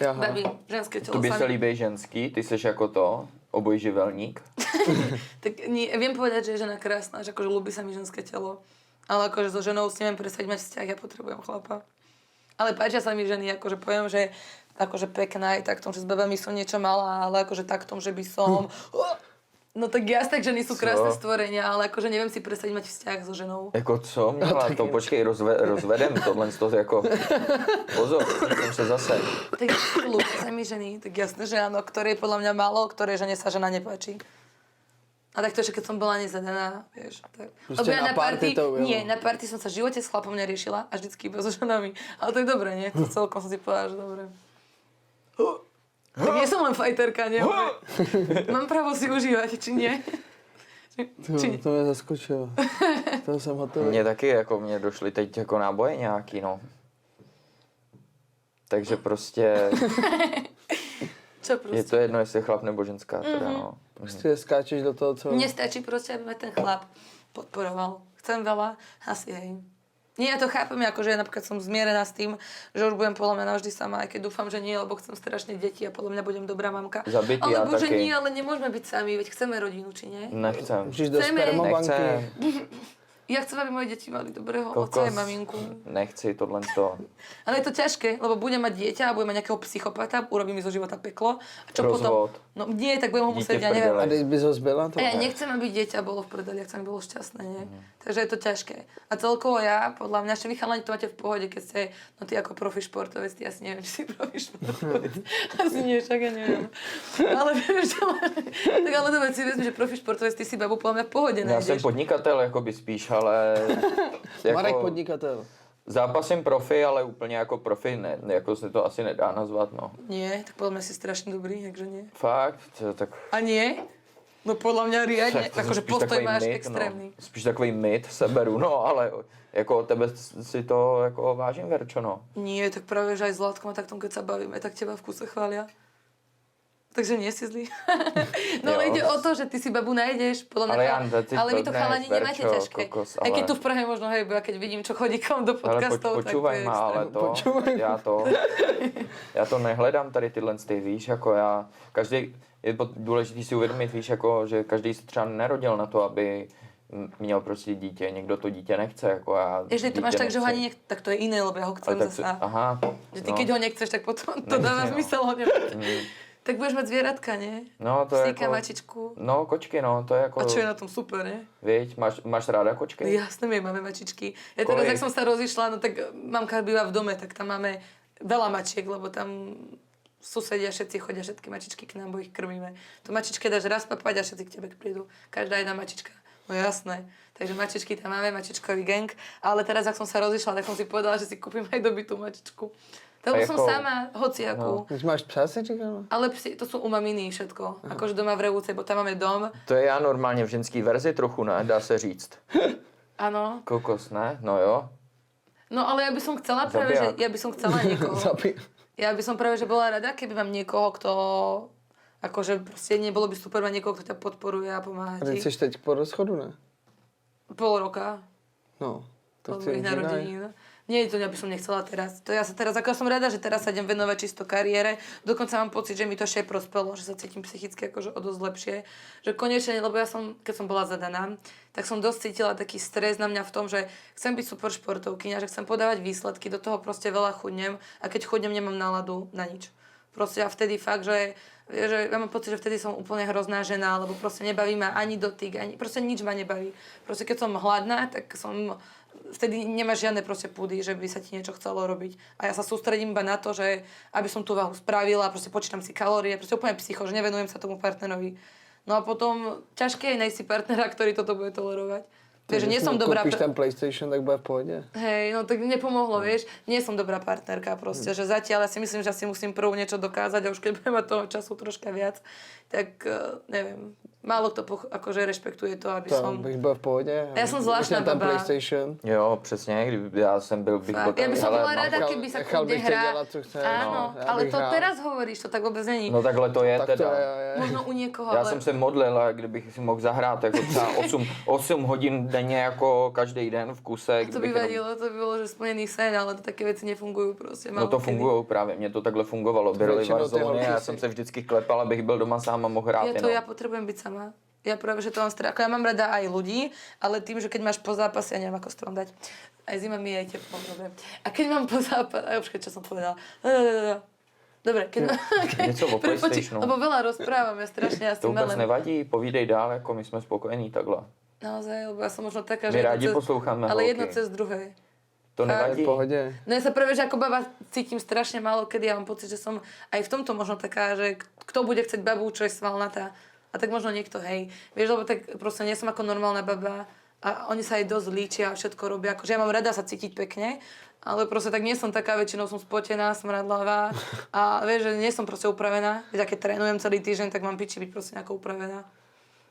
Aha. Babi, ženské telo Tobě sa se mi... líbí ženský, ty seš jako to, obojživelník. Tak nie, viem povedať, že je žena krásna, že akože ľúbi sa mi ženské telo. Ale akože so ženou si neviem predstaviť mať vzťah, ja potrebujem chlapa. Ale páčia sa mi ženy, akože poviem, že akože pekná aj tak v tom, že s babami som niečo malá, ale akože tak v tom, že by som... No tak jasne, že ženy sú krásne Co? stvorenia, ale akože neviem si predstaviť mať vzťah so ženou. Jako co? Měla to, počkej, rozvedem tohle z toho jako... Pozor, jsem se zase. Tak ľúbia sa mi ženy, tak jasné, že áno, ktoré je podľa mňa málo, ktoré žene sa žena nepáči. A tak to, že keď som bola nezadaná, vieš. Tak. Proste Lebo ja na party to bylo. nie, na party som sa v živote s chlapom neriešila a vždycky iba so ženami. Ale to je dobré, nie? To celkom som si povedala, že dobre. Tak nie som len fajterka, nie? Mám právo si užívať, či nie? To mě zaskočilo. To jsem hotový. Mně taky, jako mě došly teď jako náboje nějaký, no. Takže prostě Čo je proste? to jedno, jestli je chlap nebo ženská, teda, no. Prostě skáčeš do toho, co... Mne stačí proste, aby ma ten chlap podporoval. Chcem veľa, asi hej. Nie, ja to chápem, akože ja napríklad som zmierená s tým, že už budem podľa mňa navždy sama, aj keď dúfam, že nie, lebo chcem strašne deti a podľa mňa budem dobrá mamka. Zabitý, ja Alebo že taky. nie, ale nemôžeme byť sami, veď chceme rodinu, či nie? Nechcem. Můžeš do Chceme. spermobanky. Nechcem. Ja chcem, aby moje deti mali dobrého Kokos. otca aj maminku. Nechci tohle to. Ale je to ťažké, lebo budem mať dieťa a budem mať nejakého psychopata, urobí mi zo života peklo. A čo Rozvod. potom? No nie, tak budem ho Dieťa musieť, v ja neviem. prdeli. A když bys ho zbyla, to... A ja nechcem, aby dieťa bolo v prdeli, ja chcem, aby bolo šťastné, nie? Takže je to ťažké. A celkovo ja, podľa mňa, ešte vy chalani to máte v pohode, keď ste, no ty ako profi športovec, ty asi neviem, či si profi športovec. Asi nie, však ja neviem. Ale vieš, tak ale dobre, si vezmi, že profi športovec, ty si babu podľa mňa v pohode Já jsem nájdeš. podnikatel, jakoby spíš, ale... Marek podnikatel. Zápasím profi, ale úplně jako profi ne, jako se to asi nedá nazvat, no. Nie, tak podľa mňa si strašne dobrý, takže nie. Fakt, tak A nie? No podľa mňa riadne, Tak to akože spíš postoj takový máš myt, extrémny. No. Spíš takový myt seberu, no, ale jako od tebe si to jako vážím, Verčo, no. Nie, tak práve, že aj s Zlatkom a takto, keď sa bavíme, tak teba v kuse chvália. Takže nie si zlý. No ale Jo. ide o to, že ty si babu nájdeš, podľa mňa. Ale Jan, ty ale vy to blbneš, chalani nemáte Verčo, ťažké. kokos, Aj keď ale- tu v Prahe možno hej, ja keď vidím, čo chodí kom do Ale podcastov, tak to počúvaj je ma, ale extrém. to, Počúvaj ma. já to nehledám tady tyhle ty, víš, jako já, každý, je důležitý si uvědomit, víš, jako, že každý se třeba nerodil na to, aby měl prostě dítě, někdo to dítě nechce, jako já. Ježiš, to máš dítě tak, že ho nechci. ani tak to je iné, lebo ja ho chcem Ale tak, zasa. aha, Že ty no. keď ho nechceš, tak potom to Nechci, dáva no. zmysel ho nemať. Tak budeš mať zvieratka, nie? No, to je Psíka, jako, mačičku. no, kočky, no, to je jako, A čo je na tom super, nie? viď, máš ráda kočky? Jasné, my máme mačičky. Ja teraz, Kolik? jak som sa rozišla, no tak mamka býva v dome, tak tam máme veľa mačiek, lebo tam susedia všetci chodia, všetky mačičky k nám, bo ich krmíme. Tu mačičke dáš raz papať a všetci k tebe prídu. Každá jedna mačička. No jasné. Takže mačičky tam máme, mačičkový gang. Ale teraz, ak som sa rozišla, tak som si povedala, že si kúpim aj dobytú mačičku. Lebo som ako- sama, hociakú. Když máš psa, si říkal? Ale psi, to sú u maminy všetko. Akože doma v Revúcej, bo tam máme dom. To je já normálně v ženský verzi trochu, ne, dá se říct. Áno. Kokos, ne, no jo. No ale ja by som chcela práve, že Zabijak. ja by som chcela niekoho. Ja by som práve, že bola rada, keby mám niekoho, kto akože proste nebolo by super mať niekoho, kto ťa podporuje a pomáha A ty ti. jsi teď po rozchodu, ne? Pol roka No. To od chci mojich narodenín. Nie, to ja by som nechcela teraz. To ja sa teraz, ako som rada, že teraz sa idem venovať čisto kariére. Dokonca mám pocit, že mi to ešte aj prospelo, že sa cítim psychicky akože o dosť lepšie. Že konečne, lebo ja som, keď som bola zadaná, tak som dosť cítila taký stres na mňa v tom, že chcem byť super športovkyňa, že chcem podávať výsledky, do toho proste veľa chudnem a keď chudnem, nemám náladu na nič. Proste a vtedy fakt, že ja mám pocit, že vtedy som úplne hrozná žena, lebo proste nebaví ma ani dotyk, ani, proste nič ma nebaví. Proste keď som hladná, tak som, vtedy nemáš žiadne proste púdy, že by sa ti niečo chcelo robiť. A ja sa sústredím iba na to, že aby som tú váhu spravila, proste počítam si kalórie, proste úplne psycho, že nevenujem sa tomu partnerovi. No a potom ťažké je nájsť si partnera, ktorý toto bude tolerovať. Vieš, že nie som dobrá... Koupíš ten PlayStation, tak bude v pohodě. Hej, no tak nepomohlo, vieš. Nie som dobrá partnerka proste, že zatiaľ ja si myslím, že si musím prv niečo dokázať a už keď budem mať toho času troška viac, tak neviem, málo kto akože rešpektuje to, aby To som... bych byl v pohodě. Já jsem zvláštna Když měl ten baba. PlayStation. Jo, přesně, kdyby já jsem byl, bych byl Fakt. Ja by som ale bola mám- rada, nechal- keby sa nechal kľudne bych tě hrá. dělat, co chceš, Áno, no. Já ale bych to hrál. teraz hovoríš, to tak vôbec není. No takhle to je Tak teda. to je. Možno u niekoho, Já ale... jsem se modlil, a kdybych si mohl zahrát jako třeba 8 hodin denně jako každý den v kuse. To by kdybych jenom- vadilo, to by bolo, že splnený sen, ale to také veci nefungujú proste. No to fungují právě, mně to takhle fungovalo. Byly Většinou ty Warzone, holky já si- jsem se vždycky klepal, abych byl doma sám a mohl hrát jenom. Ja potrebujem byť sama. Ja práve, že to mám strach. Ako ja mám rada aj ľudí, ale tým, že keď máš po zápase, ja neviem, ako to mám dať. Aj zima mi je aj teplo, dobre. A keď mám po zápase, počkaj, čo som povedala. Dobre, keď Něco o PlayStationu. lebo veľa rozprávam, ja strašne asi To vůbec melem. nevadí, povídej dál, jako my jsme spokojení takhle. Naozaj, lebo ja som možno taká, My že rádi posloucháme ale holky. jedno cez druhé. To Fakt? nevadí. V pohodě. No ja sa práve, že ako baba cítim strašne málo, kedy ja mám pocit, že som aj v tomto možno taká, že kto bude chcieť babu, čo je svalnatá. A tak možno niekto, hej. Vieš, lebo tak proste nie som ako normálna baba a oni sa aj dosť líčia a všetko robia. Akože ja mám rada sa cítiť pekne, ale proste tak nie som taká, väčšinou som spotená, smradlavá a vieš, že nie som proste upravená. Vieš, a keď trénujem celý týždeň, tak mám piči byť proste nejako upravená.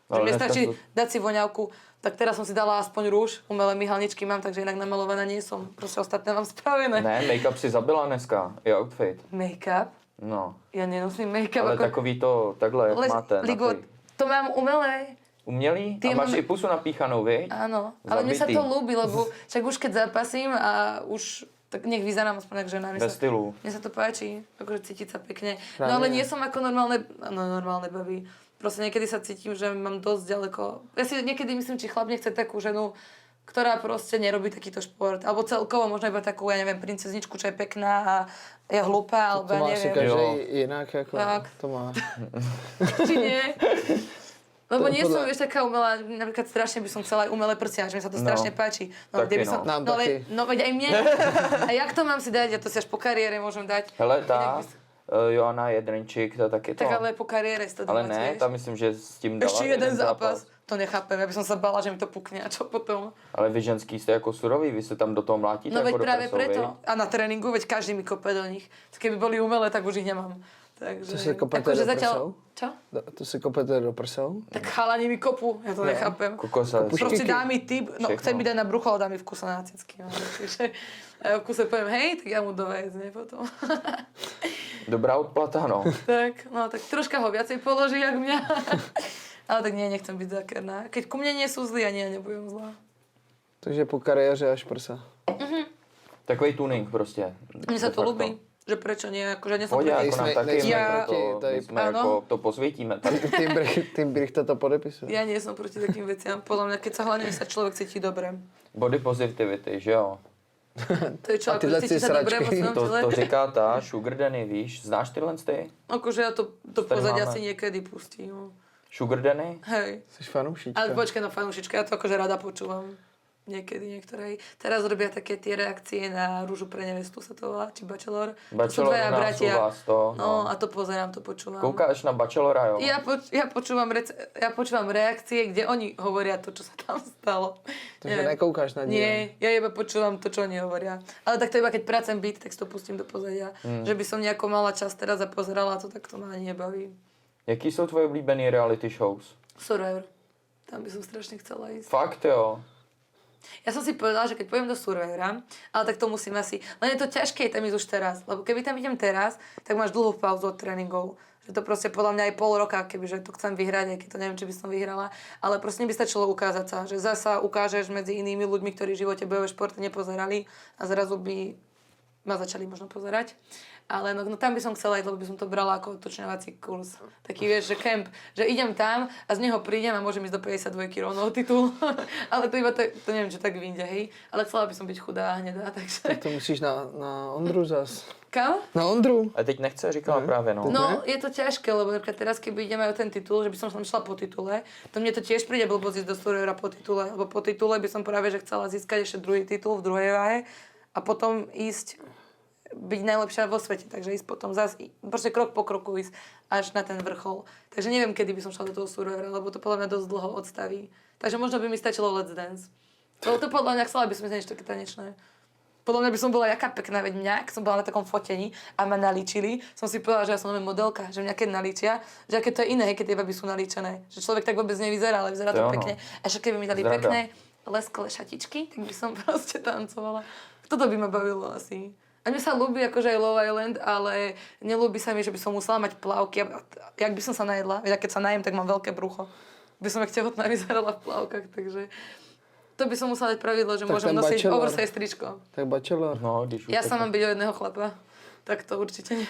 Že Ale mne dneska stačí sú- dať si voňavku, tak teraz som si dala aspoň rúž, umelé myhalničky mám, takže inak namalovaná nie som. Proste ostatné mám spravené. Ne, make-up si zabila dneska, je outfit. Make-up? No, Ja nenosím make-up. ale ako... takový to, takhle, jak máte. na Ligo, ty. to mám umelé. Umělý? Ty A máš máme- i pusu napíchanou, viď? Áno, ale mne sa Zabitý. to ľúbi, lebo však už keď zapasím a už tak nech vyzerám aspoň jak žena. Ve stylu. Mne sa to páči, akože cítiť sa pekne. No ale nie som ako normálne baby. Proste niekedy sa cítim, že mám dosť ďaleko. Ja si niekedy myslím, či chlap nechce takú ženu, ktorá proste nerobí takýto šport. Alebo celkovo možno iba takú, ja neviem, princezničku, čo je pekná a je hlúpa, alebo To ja má asi neviem. každý Jo. jinak, jako Tak. to má. Či nie? Lebo To nie som, podľa- vieš, taká umelá, napríklad strašne by som chcela aj umelé prsia, že mi sa to No. strašne páči. No, Taky kde by no. som, Nám no, taky. no veď aj mne. A jak to mám si dať? Ja to si až po kariére môžem dať. Hele, Inak ta by si- Joana Jedrenčík, to taky to. Tak ale po kariére si to Ale dávať, ne, vieš. tam myslím, že s tím dala Ešte jeden zápas. To nechápem, ja by som sa bala, že mi to pukne a čo potom. Ale vy ženský jste jako surový, vy se tam do toho mlátíte No veď jako do práve prsou, preto. viď? A na tréningu, veď každý mi kope do nich. Keby boli umelé, tak už ich nemám. Takže, To si kopete akože do prsou? Čo? To si kopete do prsou? Tak chalani mi kopu, ja to nechápem. Kokosa. Proste dá mi tip, no Všechno. chce mi dať na brucho, ale dá mi v kuse na cicky. No, takže a ja v kuse poviem, hej, tak ja mu dovezne potom. Dobrá odplata, no. tak troška ho viacej položí, jak mňa. Ale tak nie, nechcem byť zakerná. Keď ku mne nie sú zlí, ani ja nebudem zlá. Takže po kariéře až prsa. Takový tuning prostě. Mne sa De to facto. ľúbi, že prečo nie, akože nie som Pojď, proti. jako nám Nejsme- taky, nejsme jsme proti to, tady- my jsme Áno. jako, to posvětíme tady. Tým Brichta to podepisuje. Ja nie som proti takým veciam. Podľa mňa, keď sa hlavne sa človek cíti dobre. Body positivity, že jo? To je čo, A tyhle akože cíti si sa dobre vo sračky. svojom To, tele. to říká tá Sugar Danny, víš? Znáš tyhle ty? Akože ja to Tady pozadia máme. si niekedy pustím. No. Sugar Danny? Hej. Jsi fanoušička. Ale počkaj, no fanúšička, ja to akože rada počúvam. Niekedy niektoré. Teraz robia také tie reakcie na Rúžu pre nevestu, sa to volá, či Bachelor. To sú Bachelor dvaja nás bratia. u vás to, No a to pozerám, to počúvam. Koukáš na Bachelora, jo? Ja počúvam reakcie, kde oni hovoria to, čo sa tam stalo. Takže Neviem. nekoukáš na diely. Nie, ja iba počúvam to, čo oni hovoria. Ale tak to iba keď pracem byt, tak si to pustím do pozadia. Že by som nejako mala čas teraz a pozerala to, tak to ma ani nebaví. Jaký jsou tvoje oblíbený reality shows? Survivor. Tam by som strašne chcela ísť. Fakt, jo. Ja som si povedala, že keď pôjdem do Survivora, ale tak to musím asi... Len je to ťažké tam ísť už teraz, lebo keby tam idem teraz, tak máš dlhú pauzu od tréningov. Že to proste podľa mňa aj pol roka, kebyže to chcem vyhrať, aj keď to neviem, či by som vyhrala. Ale proste by stačilo ukázať sa, že zasa ukážeš medzi inými ľuďmi, ktorí v živote bojové športy nepozerali a zrazu by ma začali možno pozerať. Ale no tam by som chcela ísť, lebo by som to brala ako otočňovací kurz. Taký vieš, že kemp, že idem tam a z neho prídem a môžem ísť do 52 rovno o titul. Ale to iba to neviem, čo tak vyjde, hej. Ale chcela by som byť chudá a hnedá, takže... To musíš na Ondru zas. Kam? Na Ondru? A teď nechce, říkala právě, no. No, je to ťažké, lebo napríklad teraz, keby ideme o ten titul, že by som tam šla po titule, to mne to tiež príde blbosť ísť do Survivora po titule, lebo po titule by som práve že chcela získať ešte druhý titul v druhej váhe a potom ísť byť najlepšia vo svete, takže ísť potom zase, proste krok po kroku ísť až na ten vrchol. Takže neviem, kedy by som šla do toho Survivora, lebo to podľa mňa dosť dlho odstaví. Takže možno by mi stačilo Let's Dance. To podľa mňa chcela by som ísť niečo také tanečné. Podľa mňa by som bola jaká pekná, veď mňa, keď som bola na takom fotení a ma nalíčili, som si povedala, že ja som nové modelka, že mňa keď nalíčia, že aké to je iné, keď tie baby sú nalíčené. Že človek tak vôbec nevyzerá, ale vyzerá To to je ono. pekne. A však keby mi dali Zrada. pekné lesklé šatičky, tak by som proste tancovala. Toto by ma bavilo asi. A mne sa ľúbi akože aj Love Island, ale neľúbi sa mi, že by som musela mať plavky. Jak by som sa najedla, veď keď sa najem, tak mám veľké brucho. By som jak tehotná vyzerala v plavkách, takže... To by som musela dať pravidlo, že Tak môžem ten nosiť Bachelor. oversize tričko. Tak Bachelor. No, když už Ja sa mám byť o jedného chlapa. Tak to určite nie.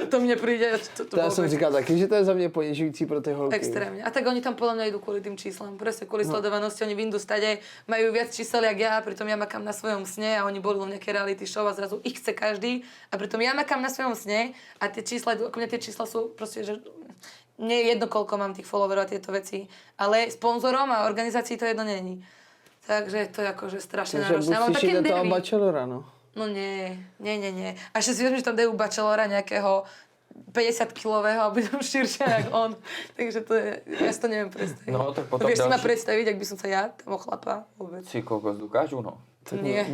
To mne príde. To já jsem říkal taky, že to je za mě ponižující pro ty holky. Extrémne. A tak oni tam podľa mňa idú kvôli tým číslam. Presne kvôli sledovanosti. Oni vyjdú stade, majú viac čísel jak ja, pritom ja makám na svojom sne a oni boli len nejaké reality show a zrazu ich chce každý. A pritom ja makám na svojom sne a tie čísla, ako mňa tie čísla sú proste, že nie je jedno, koľko mám tých followerov a tieto veci. Ale sponzorom a organizácií to jedno není. Takže to je akože strašne Takže náročné. Ja mám buď si také do toho nervy. Bachelora, no. No nie. A ešte si vezmi, že tam dajú Bachelora nejakého 50-kilového a budem širšia jak on. Takže to je, ja si to neviem predstaviť. No, tak potom Vieš si ma další- predstaviť, ak by som sa ja tam ochlapa vôbec. si kokos dokážu, no. Tak Nie.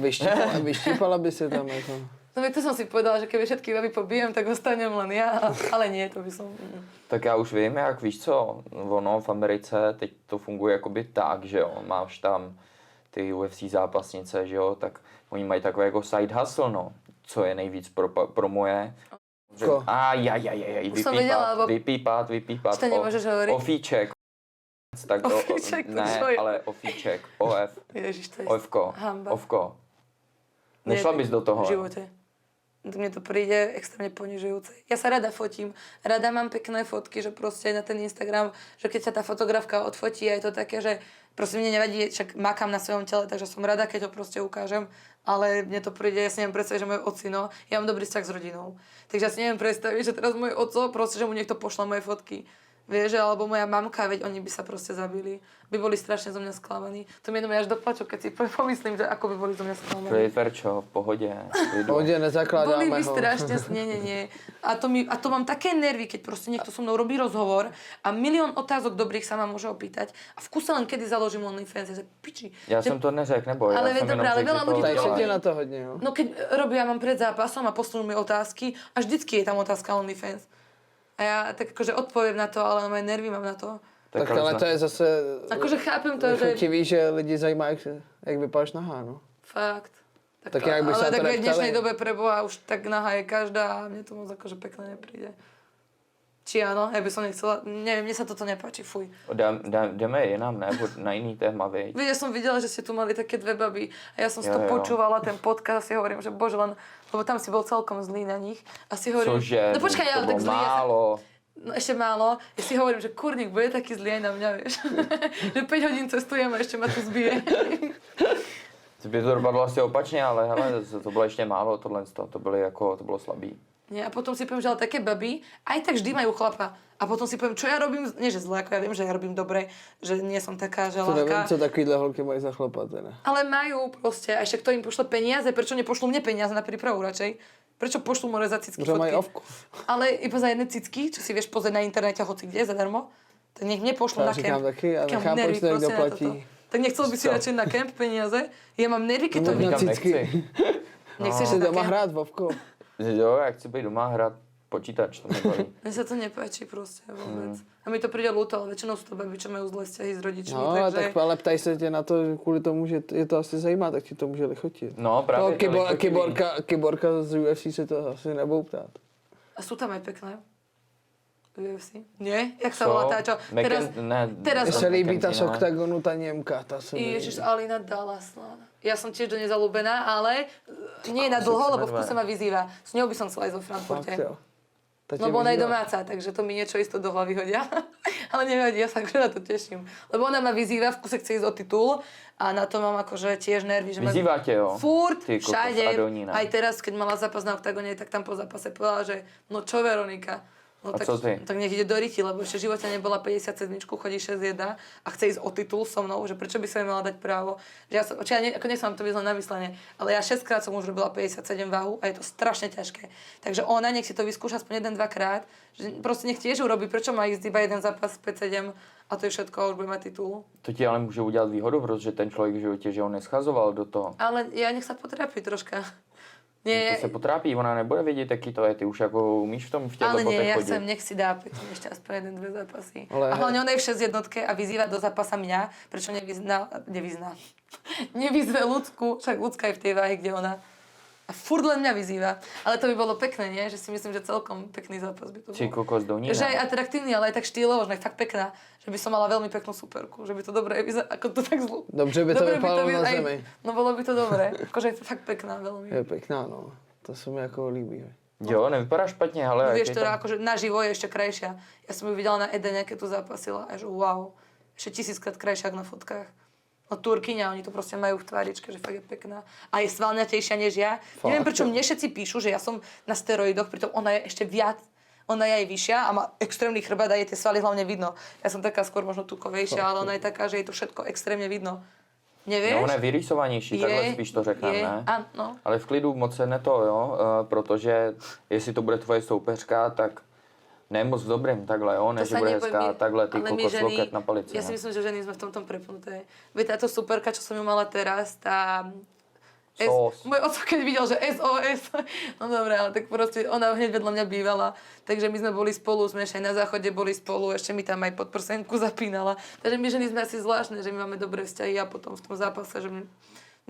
vyštípala by se tam jako. No veď to som si povedala, že keby všetky baby pobijem, tak ostanem len ja. Ale nie, to by som... Tak já už vím, jak víš co, ono v Americe teď to funguje jakoby tak, že jo, máš tam ty UFC zápasnice, že jo, tak oni mají takové jako side hustle, no, co je nejvíc pro moje. Že, Ko? Už som vedela, lebo- vypípat, Čo to nemôžeš hovoriť? ofíček, tak Ofíček, ne, čo je? ale ofíček, OF, Ježiš, to je... OFko, Hamba. OFko. Nie, Nešla bys do toho? V živote. Mne to príde extrémne ponižujúce. Ja sa rada fotím, rada mám pekné fotky, že proste na ten Instagram, že keď sa tá fotografka odfotí, je to také, že proste mne nevadí, však makám na svojom tele, takže som rada, keď ho proste ukážem, ale mne to príde, ja si neviem predstaviť, že môj ocino, ja mám dobrý vzťah s rodinou, takže ja si neviem predstaviť, že teraz môj oco, proste, že mu niekto pošle moje fotky. Vieš, alebo moja mamka, veď oni by sa proste zabili. By boli strašne zo mňa sklamaní. To mi jenom až doplaču, keď si pomyslím, že ako by boli zo mňa sklamaní. Verčo, v pohodě. Pohodě, nezakládáme Boli by ho. strašne, nie. A to mám také nervy, keď proste niekto so mnou robí rozhovor a milión otázok dobrých sa ma môže opýtať a v kuse len kedy založím OnlyFans, že piči. Já že, jsem to neřekl, nebo Ale já jsem dobré, jenom ale řekl, veľa že ľudí to to Takže robí. tě na to hodně, jo. No keď robia, mám pred zápasom a posunú mi otázky a vždycky je tam otázka OnlyFans. A ja tak akože odpoviem na to, ale moje nervy mám na to. Tak ale to je zase... Akože chápem to, že... Lichotivý, že lidi zajímá, jak vypadáš nahá, no. Fakt. Tak jak by sa ale to tak v neptali. dnešnej dobe preboha už tak nahá je každá a mne to moc akože pekne nepríde. Či áno, ja by som nechcela, neviem, mne sa toto nepáči, fuj. Jdeme jinam, ne? Na jiný téma, viď? Ja som videla, že ste tu mali také dve baby a ja som si to Jo. počúvala, ten podcast, si hovorím, že bože len, lebo tam si bol celkom zlý na nich a si hovorím, Cože? no počkaj, To ale tak bolo zlý, málo. no ešte málo, ja si hovorím, že kurník bude taký zlý aj na mňa, vieš, že 5 hodín cestujem a ešte ma tu zbije. By to dopadlo asi opačně, ale hele, to bylo ještě málo, to bylo slabý. Nie, a potom si poviem, že ale také baby aj tak vždy majú chlapa. A potom si poviem, čo ja robím, nie že zle, ako ja viem, že ja robím dobre, že nie som taká, že To nevím, ľahká. co takovýhle holky mají za chlapa, teda. Ale majú proste, a ešte kto im pošle peniaze, prečo nepošlú mne peniaze na prípravu radšej? Prečo pošlú more za cicky Že mají fotky? ovku. Ale iba za jedné cicky, čo si vieš pozrieť na internete hoci kde, zadarmo, tak nech mne pošlú Já na říkám kemp. taky, a Kam nechápu, nervy proč to někdo proste na platí. toto. Tak nechcel by si Co? radšej na kemp peniaze? Ja mám nervy, keď to No, vidím. na cicky. Nechceš Si na doma kemp? hrát, Vovko. Jo, já chci být doma hrát počítač, to mě baví. Mne sa to nepáči proste vôbec. A mi to príde ľúto, ale väčšinou sú to baby, čo majú zlé vzťahy s rodičmi, No, takže... tak ale ptaj se tě na to, že kvůli tomu, že je to asi zajímá, tak ti to může lichotit. No, právě to lichotivý. Kyborka z UFC se to asi nebudou ptát. A sú tam aj pekné. UFC? Nie? Jak sa Co? volá tá, čo? Teraz... Mně se líbí ta z Mackenzie, ne? Octagonu, ta Němka, ta se mi Ježiš, líbí. Alina Dalaslan. Ja som tiež do nej zalúbená, ale nie je na dlho, sa lebo v jmenuje? kuse ma vyzýva. S ňou by som chcela ísť vo Fakt, Frankfurte. jo. Ta tě No bo ona je vyzývá. domáca, takže to mi niečo isto do hlavy hodia. Ale nevadí, ja sa akože na to teším. Lebo ona ma vyzýva, v kuse chce ísť o titul a na to mám akože tiež nervy. Že Vyzývá tě, jo? Furt, Ty kokos, všade. a do ní, ne? Aj teraz, keď mala zápas na Octagone, tak tam po zápase povedala, že no čo Veronika? No A co ty? tak nech ide do riti, lebo ešte v živote nebola 57, chodí 6-1 a chce ísť o titul so mnou, že prečo by sa jej mala dať právo. Že ja som, ako nechcem to vyzlať na vyslanie, ale ja 6-krát som už robila 57 váhu a je to strašne ťažké. Takže ona nech si to vyskúša aspoň 1-2 krát, že proste nech tiež urobí, prečo má ísť iba jeden zápas 5-7 a to je všetko a už bude mať titul. To ti ale může udělat výhodu, protože ten člověk v životě, že ho neschazoval do toho. Ale ja nech sa potrápi troška. To Nie, se potrápí, ona nebude vědět, jaký to je, ty už jako umíš v tom v těchto ale nie, botech ja chodit. chcem, nech si dá pekne ešte aspoň 1-2 zápasy. Ale- A hlavne ona je v 6 jednotke a vyzýva do zápasa mňa, prečo nevyzve ľudsku, však ľudská je v tej váhe, kde ona. A furt len mňa vyzýva. Ale to by bolo pekné, nie? Že si myslím, že celkom pekný zápas by to Či bol. kokos do ní, Že aj ne? atraktívny, ale aj tak štýlovo, že aj fakt pekná. Že by som mala veľmi peknú superku. Že by to dobre ako to tak zlo. Dobře by to vypadalo na zemi. No bolo by to dobré. Akože je to fakt pekná veľmi. Je pěkná, no. To se mi jako líbí. Jo, nevypadá špatně, ale No, jaký vieš, ktorá akože naživo je ešte krajšia. Ja som ju videla na Edene, keď tu zápasila a že wow, ešte 1000-krát krajšia ako na fotkách. No Turkyňa, oni to proste majú v tváričke, že fakt je pekná. A je svalnatejšia než ja. Fakt, Neviem, prečo jo. mne všetci píšu, že ja som na steroidoch, pritom ona je ešte viac. Ona je aj vyššia a má extrémny chrbát a je tie svaly hlavne vidno. Ja som taká skôr možno tukovejšia, ale ona je taká, že je to všetko extrémne vidno. Nevieš? No, ona je vyrýsovanější, takhle spíš to řekneme, ne? Áno. Ale v klidu moc se ne to, jo, protože jestli to bude tvoje soupeřka, tak ne moc v dobrým takhle, jo, ne, To že sa bude nebojím, hezká, takhle ty ale my kokos ženy, loket na palici. ja si ne? myslím, že ženy sme v tomto prepnuté. Veď táto superka, čo som ju mala teraz, tá... SOS. Môj oco, keď videl, že SOS, no dobre, ale tak proste ona hneď vedľa mňa bývala, takže my sme boli spolu, sme ešte aj na záchode boli spolu, ešte mi tam aj podprsenku zapínala. Takže my ženy sme asi zvláštne, že my máme dobré vzťahy a potom v tom zápase, že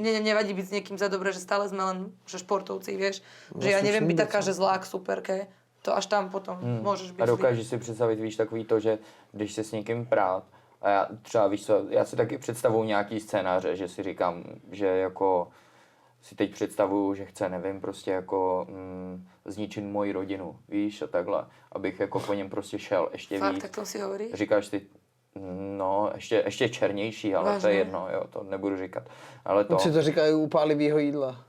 mne nevadí byť s niekým za dobré, že stále sme len že športovci, vieš. Že ja neviem byť taká, že zlá k superke. To až tam potom môžeš byť. A dokážeš si představit, víš, takový to, že když se s někým prát, a já třeba, víš co, já si taky představuju nějaký scénáře, že si říkám, že jako si teď představuju, že chce, nevím, prostě jako zničit moji rodinu, víš, a takhle, abych jako po něm prostě šel ještě Fakt, víc. tak to si hovoríš? Říkáš si, no, ještě černější, ale to Vážně? je jedno, jo, to nebudu říkat. Ale to, On si to říkají u pálivýho jídla.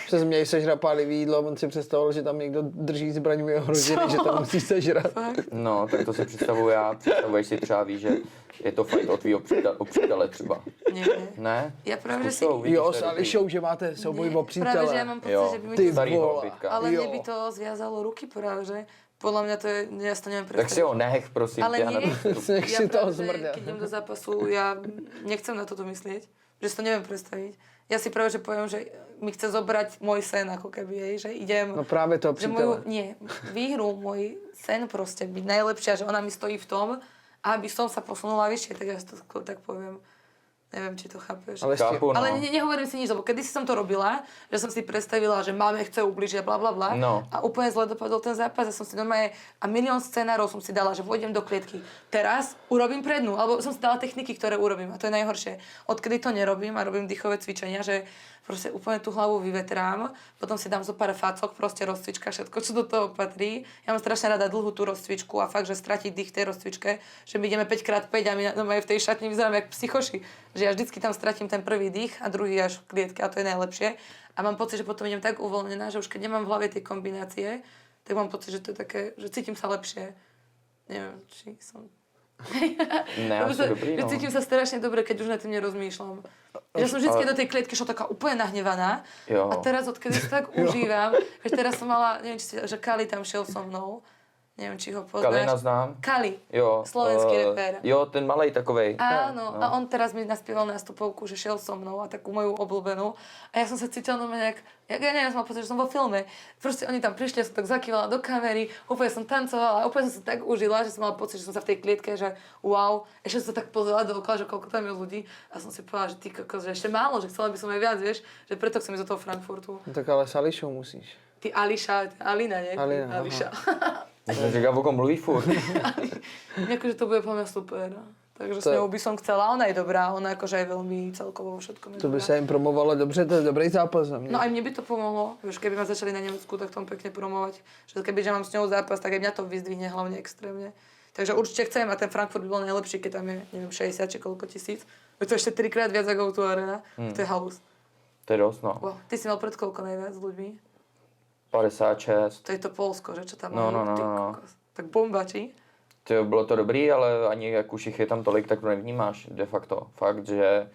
Přes mě sežrat pálivý jídlo, on si představoval, že tam někdo drží zbraň v jeho rodiny, že to musí sežrat. no, tak to si představuju já, představuješ si třeba, víš, že je to fight o tvýho přítele třeba. Nie. Ne? Ja práve, že si... Zkusou, vidíš, Jo, to je s dobrý. Ališou, že máte souboj o Práve, že ja přítele. mám pocit, Jo, že by mi Ty to... starýho vole. bytka. Ale Jo. mne by to zviazalo ruky práve, že? Podľa mňa to je... Ja si to neviem Tak predstaviť. si ho nech, prosím Ale tě. nie. Nech si toho práve, že zmrde. keď idem do zápasu, ja nechcem na toto myslieť. Že si to neviem predstaviť. Ja si práve, že poviem, že mi chce zobrať môj sen, ako keby, že idem... No práve toho že přítele. výhru, môj sen proste byť najlepšia, že ona mi stojí v tom, aby som sa posunula vyššie, tak ja to tak poviem. Neviem, či to chápeš. Chápu, no. Ale nehovorím si nič, lebo kedysi som to robila, že som si predstavila, že máme chce ubližiť, bla bla bla. No. A úplne zle dopadol ten zápas a som si normálne, a milión scenárov som si dala, že pôjdem do klietky. Teraz urobím prednú, alebo som si dala techniky, ktoré urobím a to je najhoršie. Odkedy to nerobím a robím dýchové cvičenia, že proste úplne tú hlavu vyvetrám, potom si dám zo pár facok, proste rozcvička, všetko, čo do toho patrí. Ja mám strašne rada dlhú tú rozcvičku a fakt, že stratiť dých v tej rozcvičke, že my ideme 5x5 a my v tej šatni vyzeráme jak psychoši. Že ja vždycky tam stratím ten prvý dých a druhý až v klietke a to je najlepšie. A mám pocit, že potom idem tak uvoľnená, že už keď nemám v hlave tie kombinácie, tak mám pocit, že to je také, že cítim sa lepšie. Neviem, či som... Ne, asi dobrý, no. Cítim sa strašne dobre, keď už nad tým nerozmýšľam. Ja som vždycky do tej klietky šla taká úplne nahnevaná. Jo. A teraz, odkedy sa tak užívam, že teraz som mala, neviem, či že Kali tam šiel so mnou. Neviem, či ho poznáš. Kalina znám. Kali. Jo. Slovenský rapper. Jo, ten malej takovej. Áno, a on teraz mi naspieval nástupovku, že šiel so mnou a takú moju obľúbenú. A ja som sa cítila normálne ja neviem, som mal pocit, že som vo filme. Proste oni tam prišli, ja som tak zakývala do kamery, úplne som tancovala, úplne som sa tak užila, že som mala pocit, že som sa v tej klietke, že wow. Ešte som sa tak pozrela dookola, že koľko tam je ľudí. A som si povedala, že ty kokos, že ešte málo, že chcela by som aj viac, vieš. Že preto chcem ísť do toho Frankfurtu. No tak ale s Ališou musíš. Ty Ališa, Alina, nie? Alina, Ališa. Já jsem říkal, o kom mluví furt. Akože to bude podľa mňa super. Takže s ňou by som chcela, ona je dobrá, ona akože je veľmi celkovo vo všetkom je To by dobrá. sa im promovalo dobře, to je dobrý zápas za mě. No aj mne by to pomohlo, vieš, keby ma začali na Nemecku, tak tom pekne promovať. Že kebyže mám s ňou zápas, tak aj mňa to vyzdvihne hlavne extrémne. Takže určite chcem a ten Frankfurt by bol najlepší, keď tam je, neviem, 60 či koľko tisíc. Je to ešte 3-krát viac ako tu arena. To je halus. To je dost, no. Wow. Ty si mal pred koľko najviac s ľuďmi? 56. To je to Polsko, že čo tam No, majú? no, no, Ty no. kokos. Tak bomba, či? To bylo to dobrý, ale ani jak už jich je tam tolik, tak to nevnímáš de facto. Fakt, že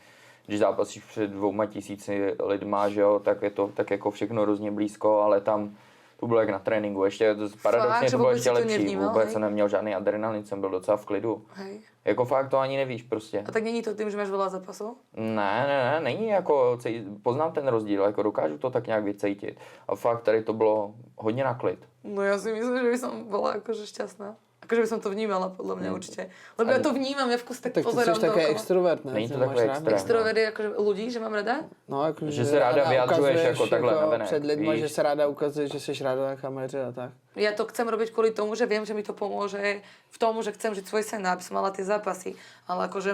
když zápasíš před 2000 lidma, že jo, tak je to tak jako všechno hrozně blízko, ale tam to bylo jak na tréninku. Ještě paradoxně Fakt, to bylo že ještě vůbec si to lepší. nevnímal, Vůbec hej? jsem neměl žádný adrenalin, jsem byl docela v klidu. Hej. Jako fakt to ani nevíš prostě. A tak není to tým, že máš veľa zápasov? Ne, není jako, poznám ten rozdíl, jako dokážu to tak nějak vycítit. A fakt tady to bylo hodně na klid. No ja si myslím, že by som bola akože šťastná. Akože by som to vnímala, podľa mňa určite. Lebo ja to vnímam, ja v kuse tak Tak ty pozerám jsi také dookola. extrovert, ne? Není to Že takové máš rád? extrém. Extrovert je akože ľudí, že mám rada? No, jako, Že se ráda vyjadřuješ ukazuješ jako takhle navenek, před lidma, víš? že se ráda ukazuješ, že jsi ráda na kameře a tak. Ja to chcem robiť kvôli tomu, že viem, že mi to pomôže v tom, že chcem žiť svoj sen, aby som mala tie zápasy. Ale akože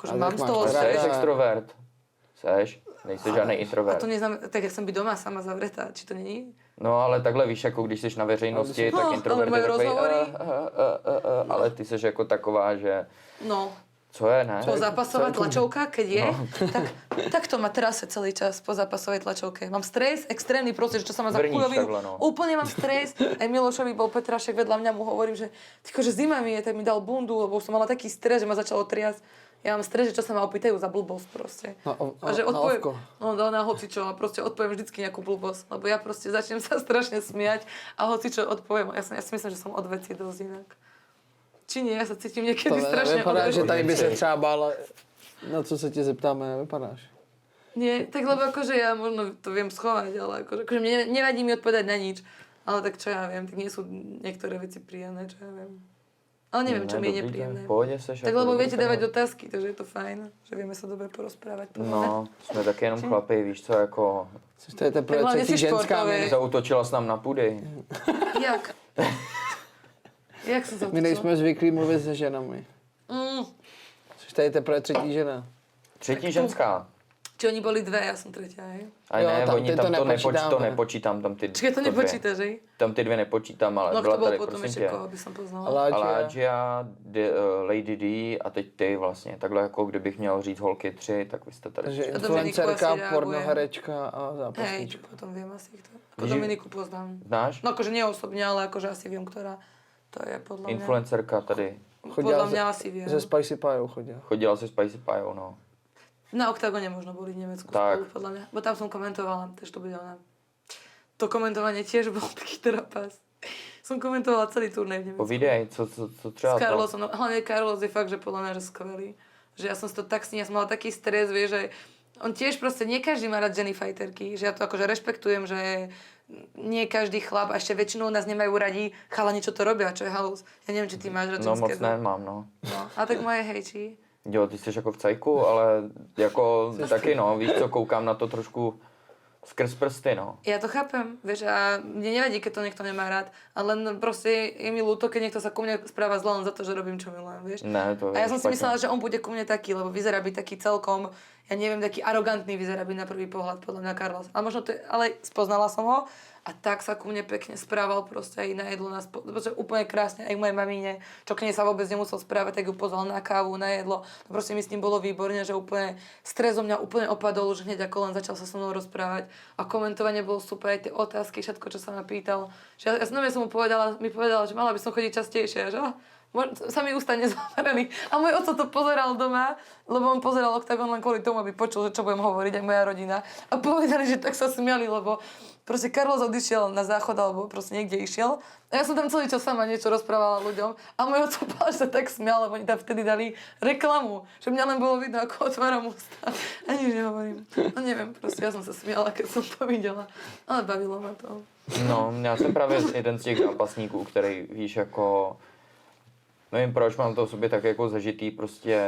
Ale mám jak z máš toho to Seš ráda? extrovert. Seš, nejsi žádný A introvert. to neznamená, tak ja chcem byť doma sama zavretá, či to není? No ale takhle víš, jako když jsi na veřejnosti, No, tak ale introvert mají je takový, rozhovory. ale ty jsi jako taková, že No, co je, ne? pozápasová tlačovka, keď je, tak to ma trase celý čas po zápasovej tlačovke. Mám stres, extrémny proces, čo sa ma za Vrníš chujovinu. takhle, no. Úplne mám stres. Aj Milošovi bol Petrašek vedľa mňa, mu hovorím, že tyko, že zima mi je, tak mi dal bundu, lebo už som mala taký stres, že ma začalo triasť. Ja mám stres, že čo sa ma opýtajú za blbosť proste. Na že odpoviem, ovko. no na hocičo a proste odpoviem vždycky nejakú blbosť, lebo ja proste začnem sa strašne smiať a hocičo odpoviem. Ja si myslím, že som od veci dosť inak. Či nie, ja sa cítim niekedy To strašne nevypadá, že tady by se Nechceš. třeba bála, na co se tě zeptáme, nevypadáš. Nie, tak lebo akože ja možno to viem schovať, ale akože mne nevadí mi odpovedať na nič. Ale tak čo ja viem, tak nie sú niektoré veci príjemné, čo ja viem. Ale neviem, čo mi je nepríjemné. V pohodě seš. Tak jako lebo dobrý viete tenor. dávať otázky, takže je to fajn, že vieme sa dobre porozprávať. No, jsme taky jenom chlapi, víš co, jako To je teprve hlavně třetí jsi ženská. športový. zautočila s nám na pudy. Jak? Jak som sa My nejsme zvyklí mluvit se ženami. Což tady teprve třetí žena. Třetí ženská. Či oni boli dve, ja som tretia, hej? A Jo, ne, tam oni ty to tam to nepočítáme. nepočítám, tam ty Čiže to dvě. nepočítaš, hej? Tam ty dvě nepočítám, ale No byla kto bol tady, potom prosím ešte, tě. koho by som poznala? Alágia, Lady D a teď ty vlastně. Takhle jako kdybych měl říct holky 3, tak vy jste tady. Takže A Dominiku influencerka, asi reaguje. pornoherečka a Hej, zápasníčka. potom viem asi kto. Ako Víš, Dominiku poznám. Znáš? No akože nie osobne, ale akože asi viem, ktorá to je podľa mňa. Influencerka tady. Podľa mňa asi viem. Ze Spicy Pie chodila. Chodila se Spicy Pie, no. Na Oktagone možno boli v Nemecku Tak. spolu, podľa mňa. Bo tam som komentovala, takže to bude ona. To komentovanie tiež bol taký trapas. Som komentovala celý turnej v Nemecku. Povídej, co třeba S to? Carlosom, no, hlavne Carlos je fakt, že podľa mňa, že skvelý. Že ja som si to tak s ním, ja som mala taký stres, vieš, že On tiež proste, nie každý má rád ženy fighterky, že ja to akože rešpektujem, že nie každý chlap, a ešte väčšinou nás nemajú radi chalani, čo to robia, čo je halus. Ja neviem, či ty máš rád No ženské. moc nemám, no. No, a tak moje hejčí. Jo, ty jsi jako v cajku, ale jako taky no, víš co, koukám na to trošku skrz prsty, no. Ja to chápem, vieš, a mne nevadí, keď to niekto nemá rád, ale len proste je mi ľúto, keď niekto sa ku mne správa zle len za to, že robím, čo milujem, vieš. Ne, to A ja je som si špatně. myslela, že on bude ku mne taký, lebo vyzerá byť taký celkom, ja neviem, taký arogantný vyzerá byť na prvý pohľad, podľa mňa Carlos. Ale možno to je, ale spoznala som ho a tak sa ku mne pekne správal, proste aj na jedlo nás, proste úplne krásne, aj k mojej mamine, čo k nej sa vôbec nemusel správať, tak ju pozval na kávu, na jedlo. To proste mi s ním bolo výborne, že úplne stres zo mňa úplne opadol, už hneď ako len začal sa so mnou rozprávať a komentovanie bolo super, aj tie otázky, všetko, čo sa ma pýtal. Že ja som mu povedala, že mala by som chodiť častejšie, že sa mi ústa nezatvorili. A môj oco to pozeral doma, lebo on pozeral Octagon len kvôli tomu, aby počul, že čo budem hovoriť, aj moja rodina. A povedali, že tak sa smiali, lebo proste Carlos odišiel na záchod, alebo proste niekde išiel. A ja som tam celý čas sama niečo rozprávala ľuďom. A môj oco povedal, že sa tak smial, lebo oni tam vtedy dali reklamu. Že mňa len bolo vidno, ako otváram ústa. A nič nehovorím. No neviem, proste ja som sa smiala, keď som to videla. Ale bavilo ma to. No, já jsem právě jeden z těch zápasníků, který, víš, jako... Nevím proč, mám to v sobě tak jako zažitý, prostě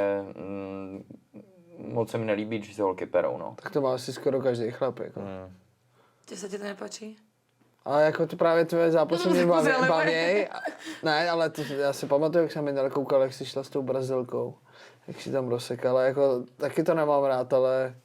moc se mi nelíbí, když se holky perou, no. Tak to má asi skoro každý chlap, jako. Kde sa ti to nepáčí? Ale jako to právě tvoje zápasy mě Pozri, ale baví. Ne, ale to, já si pamatuju, jak jsem minule koukal, jak jsi šla s tou Brazilkou. Jak si tam rozsekala, jako taky to nemám rád, ale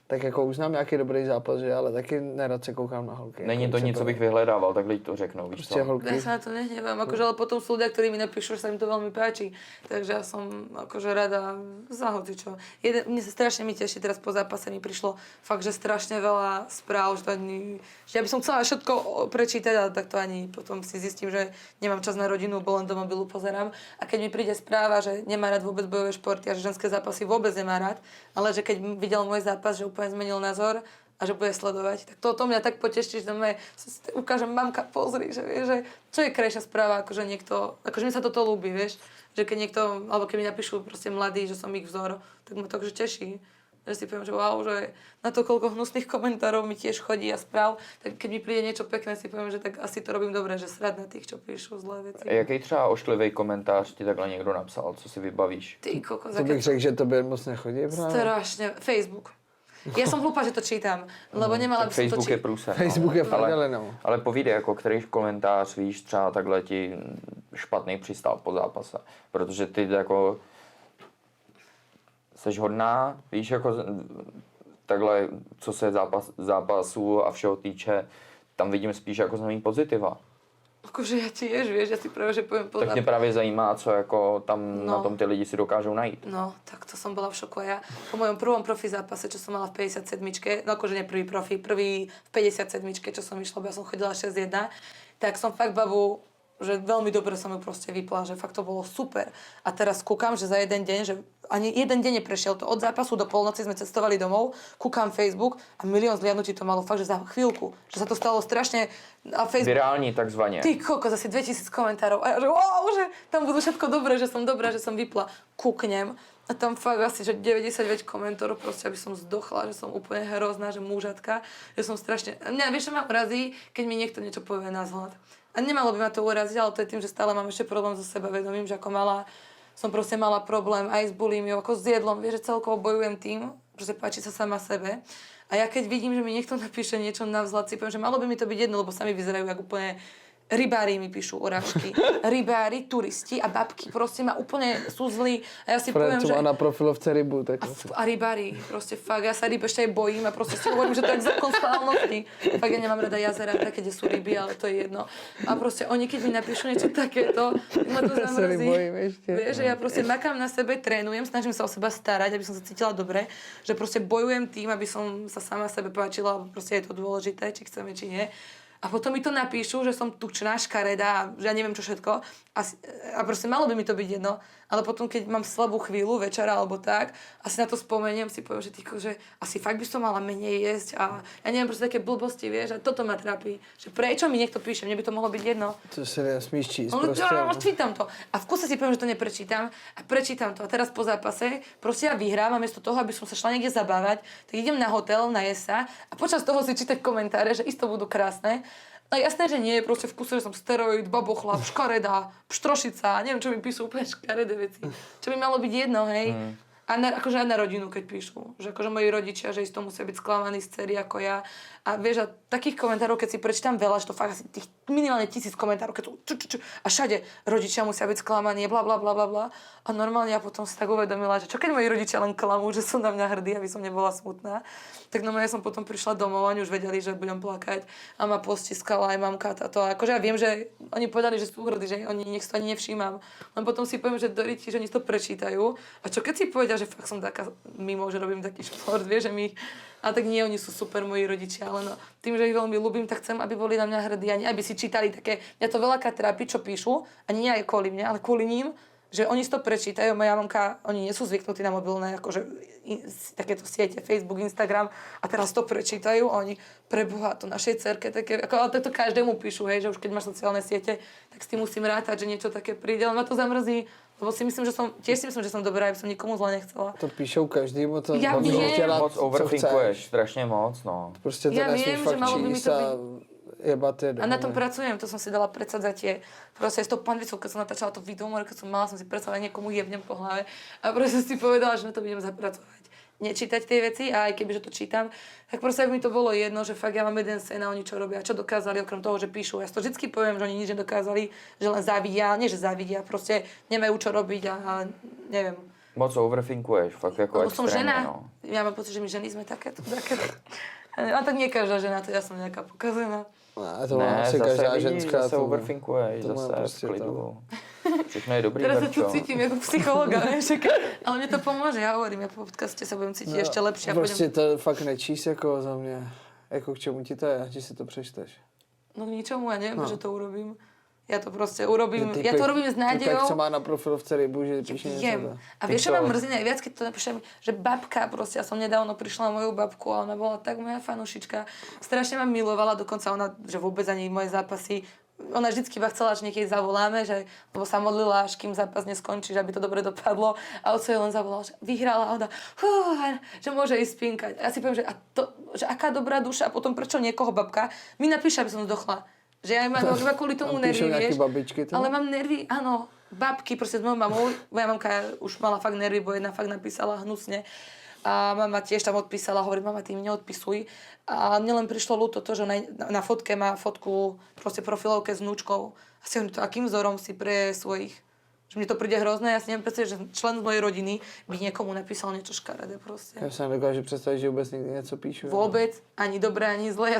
tak jako už znám nějaký dobrý zápas, že, ale taky nerad se koukám na holky. Není jako, to nic, co bych vyhledával, takhle to řeknu, víš Prostě co. holky. Ja sa na to nehnevám, akože, ale potom sú ľudia, ktorí mi napíšu, že sa im to veľmi páči. Takže ja som akože rada za hocičo. Mne sa strašne mi teší, teraz po zápase mi prišlo fakt, že strašne veľa správ, že ja by som chcela všetko prečítať, ale tak to ani potom si zistím, že nemám čas na rodinu, bo len do mobilu pozerám. A keď mi príde správa, že nemá rád vôbec bojové športy a že ženské zápasy vôbec nemá rád, ale že keď videl môj zápas, že úplne zmenil názor, a že bude sledovať. Tak to mňa tak poteší, že ukážem, mamka, pozri, že vieš, že čo je krajšia správa, akože niekto, akože mi sa toto ľúbi, vieš, že keď niekto, alebo keď mi napíšu proste mladí, že som ich vzor, tak ma to akože teší. Že si poviem, že wow, že na to, koľko hnusných komentárov mi tiež chodí a správ, tak keď mi príde niečo pekné, si poviem, že tak asi to robím dobre, že srad na tých, čo píšu zlé veci. Jaký třeba ošklivý komentář ti takhle někdo napsal, co si vybavíš? Ty kokos, To bych řekl, že to by moc nechodí právě. strašne. Facebook. Ja som hlúpa, že to čítam, lebo nemala by som to Facebook je čítať. průser. Facebook je v ale, prdeli, no. ale povídej, jako který komentář, víš, třeba takhle ti špatný přistál po zápase. Protože ty jako seš hodná, víš, jako takhle, co se zápasů a všeho týče, tam vidím spíš jako znamení pozitiva. Akože ja tiež, vieš, ja si práve, že poviem Tak mě právě zajímá, co jako tam No. na tom ty lidi si dokážou najít. No, tak to som bola v šoku. Ja po mojom prvom profi zápase, čo som mala v 57, no akože nie prvý profi, prvý v 57, čo som išla, bo ja som chodila 6-1, tak som fakt babu, že veľmi dobre som ju proste vypla, že fakt to bolo super. A teraz kúkam, že za jeden deň, že ani jeden deň neprešiel to. Od zápasu do polnoci sme cestovali domov, kúkam Facebook a milión zliadnutí to malo fakt, že za chvíľku. Že sa to stalo strašne a Facebook... Virální takzvaně. Ty kokos, asi 2000 komentárov. A ja, že wow, že tam budú všetko dobré, že som dobrá, že som vypla. Kúknem a tam fakt asi, že 99 komentárov, proste, aby som zdochla, že som úplne hrozná, že mužatka, že som strašne... Mňa, vieš, čo ma urazí, keď mi niekto niečo povie na zhľad. A nemalo by ma to uraziť, ale to je tým, že stále mám ešte problém so sebavedomím, že ako malá som proste mala problém aj s bulimiou, ako s jedlom, vieš, že celkovo bojujem tým, že páči sa sama sebe. A ja keď vidím, že mi niekto napíše niečo na vzhľad, si poviem, že malo by mi to byť jedno, lebo sami vyzerajú ako úplne rybári mi píšu urážky. Rybári, turisti a babky proste ma úplne sú zlí. A ja si poviem, že... má na profilovce rybu, tak... A rybári, proste fakt, ja sa ryb ešte aj bojím a proste si hovorím, že to je zákon schválnosti. Fakt ja nemám rada jazera, také, kde sú ryby, ale to je jedno. A proste oni, keď mi napíšu niečo takéto, ma to zamrzí. Vieš, že ja proste makám na sebe, trénujem, snažím sa o seba starať, aby som sa cítila dobre, že proste bojujem tým, aby som sa sama sebe páčila, lebo proste je to dôležité, či chceme, či nie. A potom mi to napíšu, že som tučná, škaredá, že ja neviem čo všetko. A proste malo by mi to byť jedno. Ale potom, keď mám slabú chvíľu, večera alebo tak, asi na to spomeniem, si poviem, že, že asi fakt by som mala menej jesť a ja neviem, proste také blbosti, vieš, a toto ma trápi. Že prečo mi niekto píše, mne by to mohlo byť jedno. To si nesmíš číst No, prostě. čítam to. A v kuse si poviem, že to neprečítam a prečítam to. A teraz po zápase proste ja vyhrám a miesto toho, aby som sa šla niekde zabávať, tak idem na hotel, najesť sa a počas toho si čítať komentáre, že isto budú krásne. A jasné, že nie, proste v kuse, že som steroid, babochlap, škaredá, pštrošica, neviem, čo mi píšu úplne škaredé veci. Čo by malo byť jedno, hej. A akože aj na rodinu, keď píšu. Že akože moji rodičia, že isto musia byť sklamaní z dcery ako ja. A vieš, a takých komentárov, keď si prečítam veľa, že to fakt asi tých minimálne 1000 komentárov, keď sú a všade rodičia musia byť sklamaní, bla bla bla bla bla. A normálne ja potom si tak uvedomila, že čo keď moji rodičia len klamú, že sú na mňa hrdí, aby som nebola smutná. Tak normálne som potom prišla domov a oni už vedeli, že budem plakať. A ma postiskala aj mamka táto. Akože ja viem, že oni povedali, že sú hrdí, že oni nech si to ani nevšímam. Len potom si poviem, že doriti, že oni to prečítajú. A čo keď si povedia, že fakt som taká mimo, že robím taký šport, vieš, že mi... A tak nie, oni sú super moji rodičia, ale no, tým, že ich veľmi ľúbim, tak chcem, aby boli na mňa hrdí, ani aby si čítali také, mňa to veľakrát trápi, čo píšu, ani nie aj kvôli mne, ale kvôli ním, že oni si to prečítajú, moja mamka, oni nie sú zvyknutí na mobilné, akože takéto siete, Facebook, Instagram, a teraz to prečítajú a oni, preboha, to našej cerke také, ako, ale to každému píšu, hej, že už keď máš sociálne siete, tak s tým musím rátať, že niečo také príde, ale ma to zamrzí. Lebo si myslím, že som dobrá, aby som nikomu zle nechcela. To píšou každému, to Ja viem. Moc overthinkuješ, strašne moc, no. Prostě to Ja nesmíš viem, že fakt malo by mi číst to a jebat je A na tom pracujem, to som si dala predsadzať proste s tou panvicou, keď som natáčala to video, keď som mala, som si predstavila, niekomu jebnem po hlave a proste si povedala, že na to budem zapracovať. Nečítať tie veci a aj kebyže to čítam, tak proste ak mi to bolo jedno, že fakt ja mám jeden sen a oni čo robia, čo dokázali okrem toho, že píšu. Ja to vždycky poviem, že oni nič nedokázali, že len závidia, nie že závidia, proste nemajú čo robiť a neviem. Moc overthinkuješ, fakt jako Lebo som extrémne, žena, no. ja mám pocit, že my ženy sme takéto. A tak nie každá žena, to ja som nejaká pokazená. A to má asi každá vidíš, ženská. zase overthinkuješ, to má zase prostě v klidu. Všechno je dobrý, Teraz sa tu Verčo. cítim ako psychologa, vieš, ale mne to pomôže, ja hovorím, ja po podcaste sa budem cítiť ešte lepšie. Prostě to fakt nečíst jako za mě. Jako k čemu ti to je, že si to přečteš. No k ničomu, ja neviem, že to urobím. Ja to proste urobím, ja to robím s Tak nádejou. co má na profilovce rybu, že píše něco. Jem. To. A vieš, čo ma mrzí najviac, keď to napíšem, že babka, proste, ja som nedávno prišla na moju babku a ona bola tak moja fanúšička. Strašne ma milovala, dokonca ona, že vôbec ani moje zápasy, ona vždycky iba chcela, že niekedy zavoláme, že, lebo sa modlila, až kým zápas neskončí, že aby to dobre dopadlo. A oco jej len zavolal, že vyhrala a ona, že môže ísť spinkať. A ja si poviem, že aká dobrá duša a potom prečo niekoho babka mi napíše, aby som zdochla. Že ja mám iba kvôli tomu nervy, vieš. Babičky, to? Ale mám nervy, áno, babky, proste s mojou mamou. Moja mamka už mala fakt nervy, bo jedna fakt napísala hnusne. A mama tiež tam odpísala, hovorí, mama, ty mi neodpisuj. A mne len prišlo ľúto to, že na fotke má fotku, proste profilovke s vnúčkou. A si hovorím, to akým vzorom si pre svojich. Že mne to príde hrozné, ja si neviem predstaviť, že člen z mojej rodiny by niekomu napísal niečo škaredé proste. Já se nedokážu představit, že vůbec někdy něco píšu. Vôbec, ani dobré, ani zlé.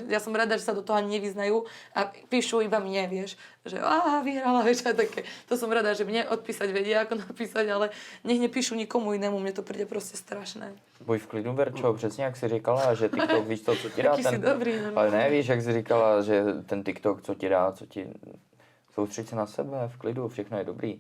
Ja som rada, že sa do toho ani nevyznajú a píšu iba mne, vieš, že vyhrala, vieš, a také. To som rada, že mne odpísať vedia, ako napísať, ale nech nepíšu nikomu inému, mne to príde proste strašné. Buď v klidu, Verčo, přesně jak jsi říkala, že TikTok, víš to, co ti dá Taký si dobrý, no. Ale ne, víš, jak jsi říkala, že ten TikTok, co ti dá, soustřeď se na sebe, v klidu, všechno je dobrý.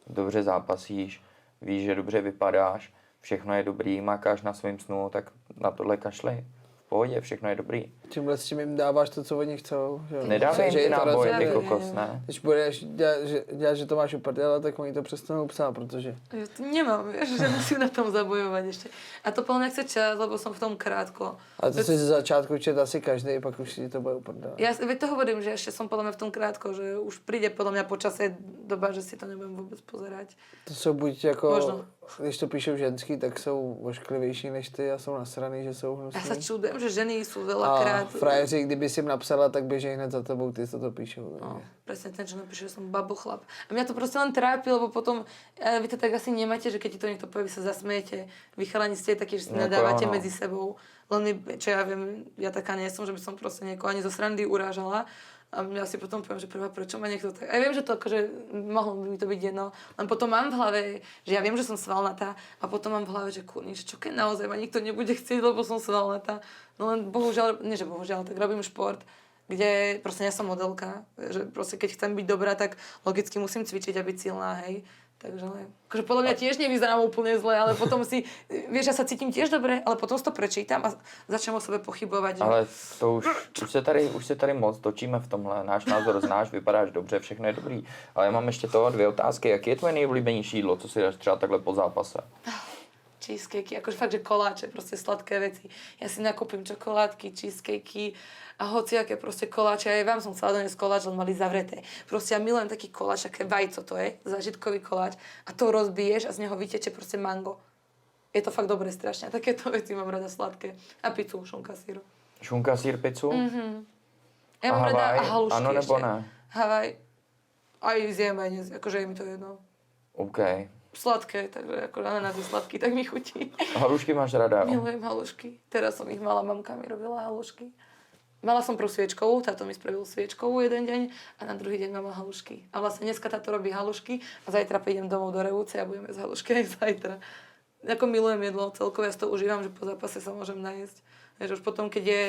Dobře zápasíš, víš, že dobře vypadáš, všechno je dobrý, makáš na svým snu, tak na tohle kašli. V pohodě, všechno je dobrý. Tímhle s tím jim dáváš to, co oni chcou. Že? Nedávej Že jim je to náboje, ty rozhodně. kokos, ne? Když budeš dělat, že to máš uprdele, tak oni to přestanou psát, protože... Ja to nemám, vieš, že musím na tom zabojovať ešte. A to plne chce čas, lebo som v tom krátko. Ale to si ze začátku čet asi každý, pak už si to bude uprdele. Ja veď to hovorím, že ešte som podľa mňa v tom krátko, že už príde podľa mňa počasie doba, že si to nebudem vôbec pozerať. To jsou buď jako, Možno. když to píšou ženský, tak jsou ošklivější než ty a jsou nasraný, že jsou Ja sa hnusný. čudujem, že ženy sú A veľakrát... frajeři, kdyby si jim napsala, tak běžej hned za tebou, ty co to píšou. No, presne ten, čo napíše, že som babochlap. A mňa to proste len trápi, lebo potom, vy to tak asi nemáte, že keď ti to niekto povie, vy sa zasmiete. Vy chalani ste takí, že si Nejako nadávate áno. medzi sebou. Len my, čo ja viem, ja taká nie som, že by som proste niekoho ani zo srandy urážala. A ja si potom poviem, že prečo ma niekto tak... A ja viem, že to akože mohlo by mi to byť jedno. Len potom mám v hlave, že ja viem, že som svalnatá a potom mám v hlave, že kurníš, čo keď naozaj ma nikto nebude chcieť, lebo som svalnatá. No len bohužiaľ, nie že bohužiaľ, tak robím šport kde proste nie som modelka, že proste keď chcem byť dobrá, tak logicky musím cvičiť a byť silná, hej. Takže akože podľa mňa tiež nevyzerám úplne zle, ale potom si, vieš, ja sa cítim tiež dobre, ale potom si to prečítam a začnem o sebe pochybovať. Že... Ale to už se tady moc točíme v tomhle. Náš názor znáš, vypadáš dobře, všechno je dobrý. Ale já mám ještě toho 2 otázky. Jaký je tvoje nejoblíbenější jídlo, co si dáš třeba takhle po zápase? Cheesecakey, akože fakt, že koláče, proste sladké veci. Ja si nakúpim čokoládky, cheesecakey a hociaké proste koláče. Aj vám som chcela doniesť koláč, len mali zavreté. Proste ja milujem taký koláč, také vajco to je, zážitkový koláč a to rozbiješ a z neho vyteče proste mango. Je to fakt dobré strašne. Takéto veci mám rada sladké. A pizzu, šunka, sír. Šunka, sír, pizzu? Ja mám rada a halušky ano nebo ešte. ne? Havaj. Aj zjem, aj nezjem. Akože je mi to jedno. OK. Sladké, takže ako ananás je sladký, tak mi chutí. Halušky máš rada, jo? Milujem halušky. Teraz som ich mala, mamka mi robila halušky. Mala som prvú sviečkovú, táto mi spravil sviečkovú jeden deň a na druhý deň mala halušky. A vlastne dneska táto robí halušky a zajtra prídem domov do Revúce a budeme z halušky aj zajtra. Ako milujem jedlo, celkovo ja si to užívam, že po zápase sa môžem najesť. Že už potom, keď je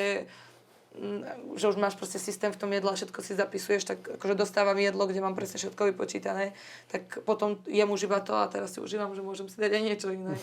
že už máš proste systém v tom jedle a všetko si zapisuješ, tak akože dostávam jedlo, kde mám presne všetko vypočítané, tak potom jem už iba to a teraz si užívam, že môžem si dať aj niečo iné.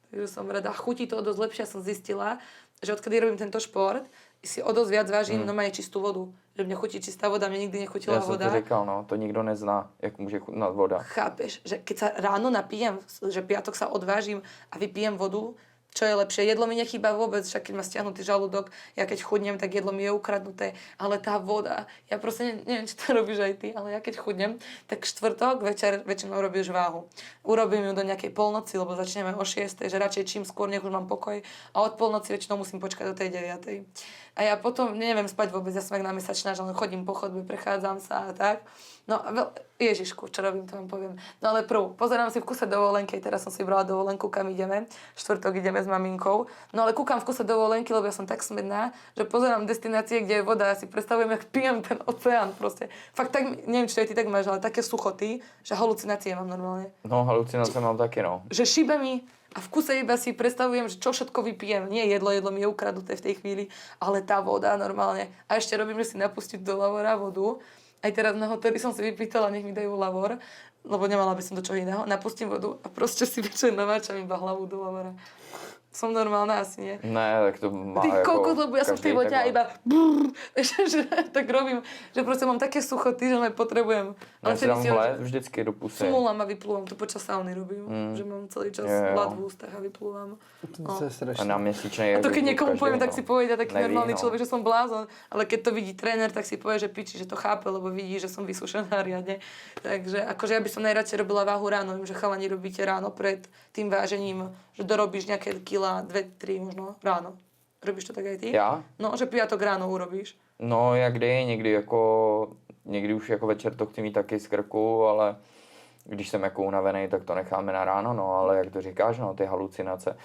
Takže som rada. Chutí to dosť lepšie, som zistila, že odkedy robím tento šport, si o dosť viac vážim normálne čistú vodu. Že mne chutí čistá voda, mne nikdy nechutila voda. Ja som to říkal, no, to nikto nezná, jak môže chutnať voda. Chápeš, že keď sa ráno napijem, že piatok sa odvážim a vypijem vodu, čo je lepšie. Jedlo mi nechýba vôbec, však keď má stiahnutý žalúdok, ja keď chudnem, tak jedlo mi je ukradnuté, ale tá voda, ja proste neviem, či to robíš aj ty, ale ja keď chudnem, tak štvrtok večer väčšinou robíš váhu. Urobím ju do nejakej polnoci, lebo začneme o 6, že radšej čím skôr, nech už mám pokoj a od polnoci väčšinou musím počkať do tej 9. A ja potom neviem spať vôbec, ja som jak námesačná, že len chodím po chodbe, prechádzam sa a tak. No Ježišku, čo robím, to vám poviem. No ale pozerám si v kuse dovolenky, teraz som si brala dovolenku, kam ideme. Štvrtok ideme s maminkou. No ale kúkam v kuse dovolenky, lebo ja som tak smedná, že pozerám destinácie, kde je voda, ja si predstavujem, jak pijem ten oceán proste. Fakt tak, neviem, či to aj ty tak máš, ale také suchoty, že halucinácie mám normálne. No, halucinácie mám taky, no. Že šíbe mi a v kuse iba si predstavujem, že čo všetko vypijem. Nie jedlo mi je ukradnuté v tej chvíli, ale tá voda normálne. A ešte robím, že si napustím do lavora vodu. Aj teraz na hoteli som si vypýtala, nech mi dajú lavor, lebo nemala by som do čoho iného. Napustím vodu a proste si večer namáčam iba hlavu do lavora. Som normálna asi, nie? Ne, tak to má Ty jako kokos, lebo ja som v tej vode a iba že tak robím, že proste mám také suchoty, že potrebujem. Ale si dám hled vždycky do pusy. Smúlam a vyplúvam, to počas sauny robím, že mám celý čas hlad v ústach a vyplúvam. To je strašné. A na měsíčnej A to keď niekomu poviem, tak si povie, taký Neví, normálny no. človek, že som blázon, ale keď to vidí tréner, tak si povie, že piči, že to chápe, lebo vidí, že som vysušená riadne. Takže akože ja by som najradšej robila váhu ráno, viem, že chalani robíte ráno pred tým vážením, že dorobíš nejaké kila, 2-3 možno ráno. Robíš to tak aj ty? Já? No, že piatok ráno urobíš. No, jak kdy, někdy už jako večer to chci mít taky z krku, ale když jsem jako unavený, tak to necháme na ráno, no, ale jak to říkáš, no, ty halucinace.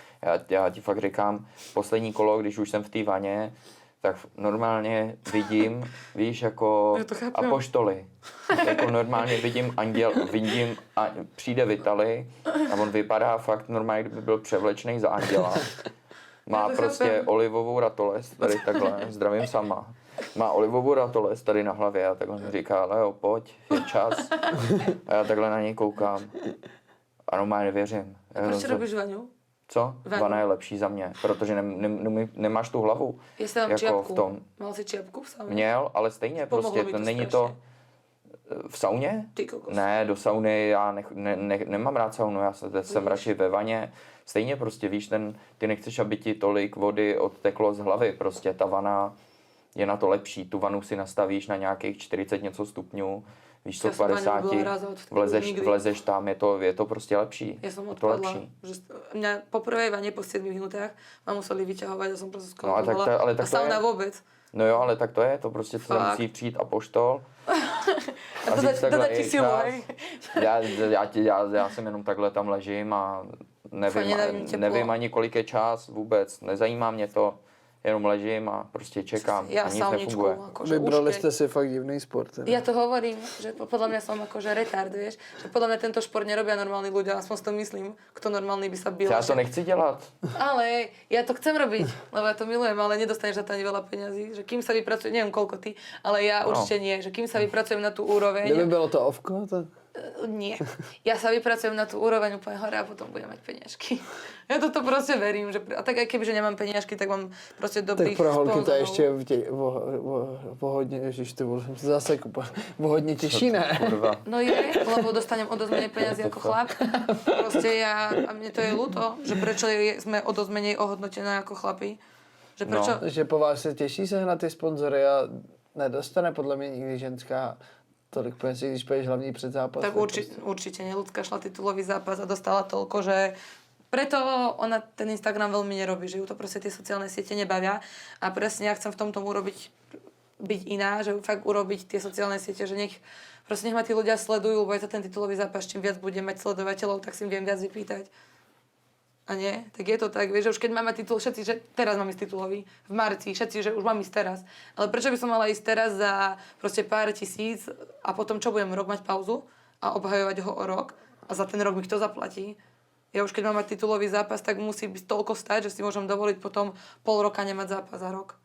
Já ti fakt říkám, poslední kolo, když už jsem v té vaně, tak normálně vidím, víš, jako apoštoly. Jako normálně vidím přijde Vitali a on vypadá fakt normálně, kdyby byl převlečený za anděla. Má prostě olivovou ratolest, tady takhle, zdravím sama. Má olivovou ratolest tady na hlavě a takhle mi říká, Leo, pojď, je čas. A já takhle na něj koukám a normálně věřím. Proč robíš vaňu? Co? Vaňu. Vana je lepší za mě, protože nemáš tu hlavu. Jestli mám jako čiapku. v tom. Mal si čiapku v sauně? Měl, ale stejně Pomohlo prostě, mi to není strašně. to... V sauně? Ty kokos. Ne, do sauny já nemám rád saunu, já jsem radši ve vaně. Stejně prostě víš, ty nechceš, aby ti tolik vody odteklo z hlavy, prostě ta vana je na to lepší. Tu vanu si nastavíš na nějakých 40 něco stupňů, víš co, Ja som vaňu 50, bola raz a odtedy nikdy. vlezeš tam, je to prostě lepší. Ja som Je to odpadla. lepší. Že mňa po prvej vane po 7 minútach ma museli vyťahovať a som proste No, ale tak skontrovala. ale A tak to sauna je. vôbec. No jo, ale tak to je, to prostě se Fakt. musí přijít apoštol. A říct takhle, dodať ti "Ej, silu, čas." hej? Já jsem jenom takhle tam ležím a Fakt nenávidím teplo. nevím ani kolik je čas vůbec, nezajímá mě to. jenom ležím a prostě čekám Ja a nic sauničku, nefunguje. akože Vybrali už ste si fakt divný sport. Ja to hovorím, že podľa mňa som akože retard, vieš, že podľa mňa tento šport nerobia normálni ľudia, aspoň si to myslím, kto normálny by sa bil. Já to nechci dělat. Ale ja to chcem robiť, lebo ja to milujem, ale nedostaneš za to ani veľa peňazí. Že kým sa vypracujem, neviem koľko ty, ale ja určite nie, že kým sa vypracujem na tú úroveň. Kdyby bylo to ovko, tak... Nie. Ja sa vypracujem na tú úroveň úplne hore a potom budem mať peniažky. Ja toto proste verím. Že, a tak aj keby, že nemám peniažky, tak mám proste dobrých Tak pro holky to sponzorov. ještě hodně, ježiš, ty vole, jsem se zase kupal, hodně těžší, ne? Kurva. No je, lebo dostanem o dosť menej peniazy ako chlap. Proste a mne to je ľúto, že prečo sme o dosť menej ohodnotené ako chlapi. Že prečo... No. Že po vás se těší sehnat ty sponzory a nedostane podle mě nikdy ženská tolik peněz, když půjdeš hlavní před zápas. Tak určite nie. Ľudská šla titulový zápas a dostala toľko, že preto ona ten Instagram veľmi nerobí, že ju to proste tie sociálne siete nebavia. A presne ja chcem v tomto byť iná, že fakt urobiť tie sociálne siete, že nech ma tí ľudia sledujú, lebo je to ten titulový zápas, čím viac budem mať sledovateľov, tak si im viem viac vypýtať. A nie? Tak je to tak, vieš, že už keď máme titul, všetci, že teraz mám ísť titulový, v marci, všetci, že už mám ísť teraz. Ale prečo by som mala ísť teraz za proste pár tisíc a potom čo budem rok mať pauzu a obhajovať ho o rok a za ten rok mi kto zaplatí? Ja už keď mám mať titulový zápas, tak musí byť toľko stať, že si môžem dovoliť potom pol roka nemať zápas za rok.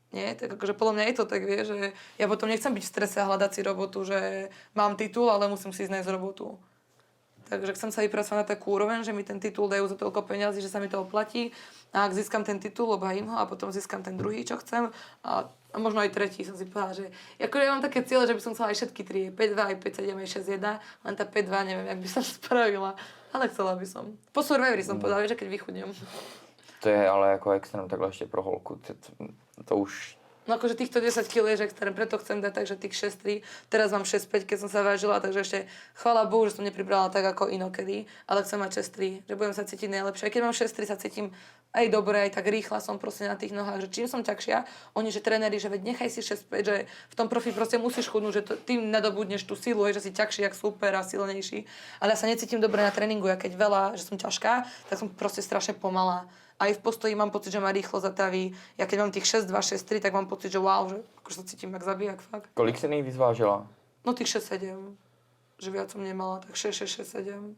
Nie? Tak akože podľa mňa je to tak, vieš, že ja potom nechcem byť v strese a hľadať si robotu, že mám titul, ale musím si ísť nájsť robotu. Takže chcem sa vypracovať na takú úroveň, že mi ten titul dajú za toľko peňazí, že sa mi to oplatí. A ak získam ten titul, obhajím ho a potom získam ten druhý, čo chcem. A možno aj tretí som si povedala, že akože ja mám také cieľe, že by som chcela aj všetky tri, 5-2, aj 5-7, aj 6-1. Len tá 5-2, neviem, jak by som spravila. Ale chcela by som. Po Survivori som povedala, že keď vychudnem. To je ale jako extrém takhle ještě pro holku. To už... No akože týchto 10 kg je extrém, preto chcem dať tak, že tých 6-3, teraz mám 6-5, keď som sa vážila, takže ešte chvála Bohu, že som nepribrala tak ako inokedy, ale chcem mať 6-3, že budem sa cítiť najlepšie. Aj keď mám 6-3, sa cítim aj dobre, aj tak rýchla som proste na tých nohách, že čím som ťažšia, oni, že tréneri, že veď nechaj si 6-5, že v tom profi proste musíš chudnúť, že tým nadobudneš tú silu, že si ťažší, jak super a silnejší. Ale ja sa necítim dobre na tréningu, ja keď veľa, že som ťažká, tak som proste strašne pomalá. Aj v postoji mám pocit, že ma rýchlo zataví. Ja keď mám tých 6-2, 6-3, tak mám pocit, že wow, že akože sa cítim jak zabijak, fakt. Kolik si nejvíc vážila? No tých 6-7. Že viac som nemala, tak 6-6-6-7.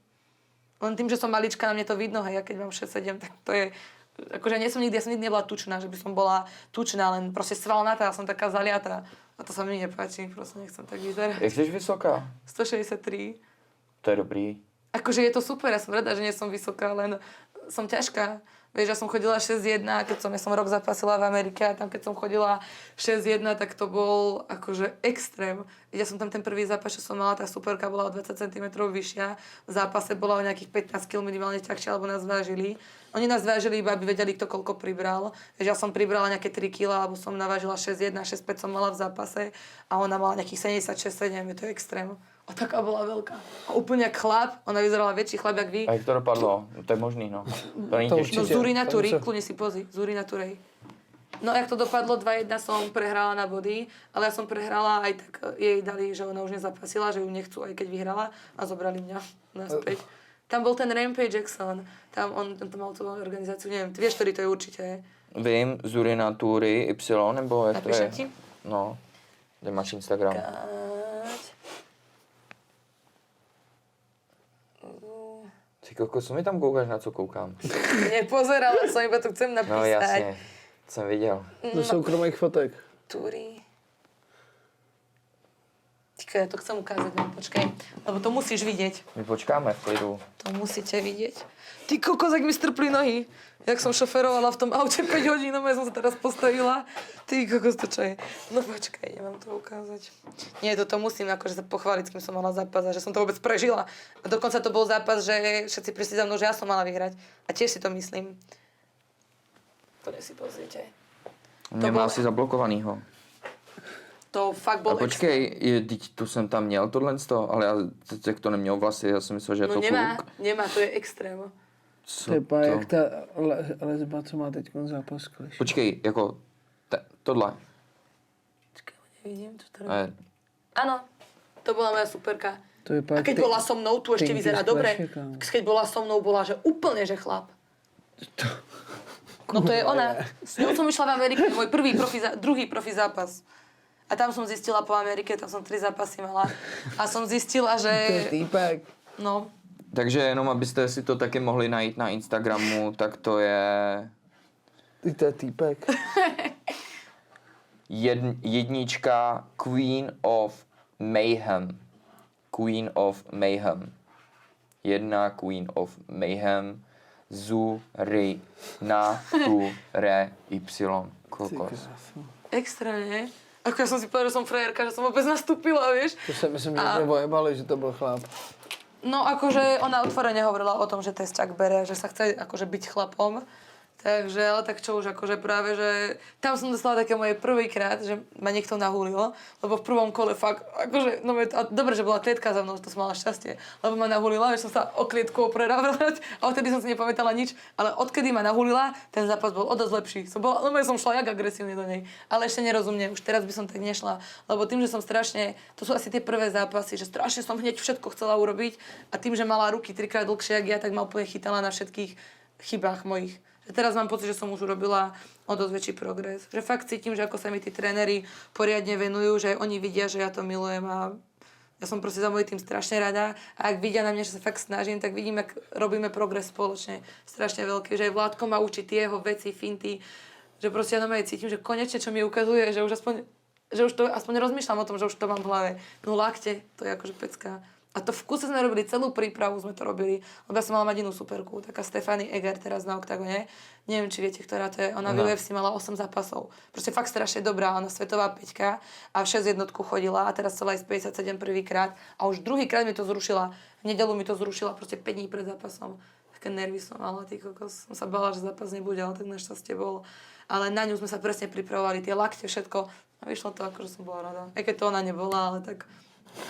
Len tým, že som malička, na mne to vidno, hej, ja keď mám 6-7, tak to je... Akože ja som nikdy nebola tučná, že by som bola tučná, len proste svalnatá, ja som taká zaliatá. A to sa mi nepáči, proste nechcem tak vyzerať. Jak jsi vysoká? 163. To je dobrý. Akože je to super, ja som rada, že nie som vysoká, len som ťažká. Vieš, ja som chodila 6-1, keď ja som rok zapasila v Amerike a tam keď som chodila 6-1, tak to bol akože extrém. Ja som tam ten prvý zápas, čo som mala, tá superka bola o 20 cm vyššia. V zápase bola o nejakých 15 kg minimálne ťažšia, alebo nás vážili. Oni nás vážili iba, aby vedeli, kto koľko pribral. Vieš, ja som pribrala nejaké 3 kg, alebo som navážila 6-1, 6-5 som mala v zápase a ona mala nejakých 76-7, to je extrém. A taká bola veľká. A úplne jak chlap, ona vyzerala väčší chlap, jak vy. A jak to dopadlo? To je možný, no. To není To těžké. No určitě. Zúri na Turej, Tam sa- kľudne si pozri, Zúri na Turej. No jak to dopadlo, 2-1 som prehrala na body, ale ja som prehrala aj tak, jej dali, že ona už nezapasila, že ju nechcú, aj keď vyhrala a zobrali mňa naspäť. Tam bol ten Rampage Jackson, tam on mal tú organizáciu, neviem, ty vieš, ktorý to je určite. Vím, Zurina Tury, Y, nebo jak to je? Napíšem ti? No, kde máš Instagram. Ty koko, co mi tam koukáš, na co koukám? Nepozerala som, iba to chcem napísať. No jasně, jsem viděl. Do soukromých fotek. Túry. Tyko, ja to chcem ukázať, no počkaj, lebo to musíš vidieť. My počkáme v klidu. To musíte vidieť. Ty kokos, jak mi strpli nohy. Jak som šoferovala v tom aute 5 hodín, no ja som sa teraz postavila. Ty kokos, to čo je? No počkaj, nemám to ukázať. Nie, toto musím akože sa pochváliť, s kým som mala zápas a že som to vôbec prežila. A dokonca to bol zápas, že všetci prišli za mnou, že ja som mala vyhrať. A tiež si to myslím. To si pozrite. Mě má asi zablokovanýho. To fakt A bol počkej, teď tu jsem tam měl tohle, ale já teď jak to neměl vlasy, já jsem myslel, že je No to nemá, kluk. nemá, to je extrém. Co To je to? jak ta lesba, co má teď zápas kliš. Počkej, jako tohle. Počkaj, nevidím, čo to Ne, Áno, to bola moja superka. To je A keď bola so mnou, tu ešte vyzerá dobre. Keď bola so mnou, bola, že úplne, že chlap. No to je ona. S ňou som išla v Amerike, môj druhý profi zápas. A tam som zistila po Amerike, tam som 3 zápasy mala. A som zistila, že... To je týpek. No, Takže jenom abyste si to taky mohli najít na Instagramu, tak to je To je týpek. jednička Queen of Mayhem. Queen of Mayhem. 1 Queen of Mayhem. Zuri na tu re y. Kokos. extra, nie? Ako ja som si povedala, že som frajerka, že som vôbec nastúpila, vieš. To sa myslím, že sme vojebali, že to bol chlap. No akože ona otvorene hovorila o tom, že tesťak bere, že sa chce akože byť chlapom. Takže, ale tak čo už, akože práve, že tam som dostala také moje prvýkrát, že ma niekto nahulil, lebo v prvom kole fakt, akože, no a dobre, že bola klietka za mnou, to som mala šťastie, lebo ma nahulila, že som sa o klietku oprerávať a odtedy som si nepamätala nič, ale odkedy ma nahulila, ten zápas bol o dosť lepší. Som šla jak agresívne do nej, ale ešte nerozumne, už teraz by som tak nešla, lebo tým, že som strašne, to sú asi tie prvé zápasy, že strašne som hneď všetko chcela urobiť a tým, že mala ruky 3-krát dlhšie, jak ja, tak ma úplne chytala na všetkých chybách mojich. Že teraz mám pocit, že som už urobila o dosť väčší progres. Že fakt cítim, že ako sa mi tí tréneri poriadne venujú, že oni vidia, že ja to milujem a ja som proste za môj tým strašne rada. A ak vidia na mňa, že sa fakt snažím, tak vidím, jak robíme progres spoločne. Strašne veľký. Že aj Vládko ma učí tie jeho veci, finty. Že proste ja na mňa cítim, že konečne čo mi ukazuje, že už aspoň rozmýšľam o tom, že už to mám v hlave. No lakte, to je akože pecka. A to v kuse sme robili, celú prípravu sme to robili, lebo ja som mala mať inú superku, taká Stephanie Egger teraz na Oktagone. Neviem, či viete, ktorá to je. Ona v UFC mala 8 zápasov. Proste fakt strašne dobrá, ona svetová 5 a v 6 jednotku chodila a teraz chcela ísť 57 prvýkrát a už druhýkrát mi to zrušila. V nedeľu mi to zrušila proste 5 dní pred zápasom. Také nervy som mala, ty kokos. Som sa bala, že zápas nebude, ale tak našťastie bol. Ale na ňu sme sa presne pripravovali, tie lakte, všetko. A vyšlo to, akože som bola rada. Aj keď to ona nebola, ale tak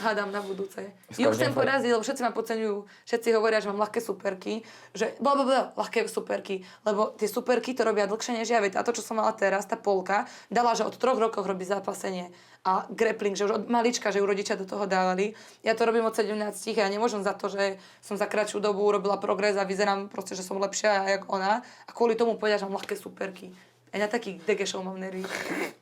hádam na budúce. Ju chcem poraziť, lebo všetci ma podceňujú. Všetci hovoria, že mám ľahké superky, že ľahké superky, lebo tie superky to robia dlhšie než ja. A to, čo som mala teraz, tá polka, dala, že od 3 rokov robí zápasenie a grappling, že už od malička, že ju rodičia do toho dávali. Ja to robím od 17 a ja nemôžem za to, že som za kratšiu dobu urobila progres a vyzerám proste, že som lepšia ako ona a kvôli tomu povedať, že mám ľahké superky. Aj na takých degešov mám nervy.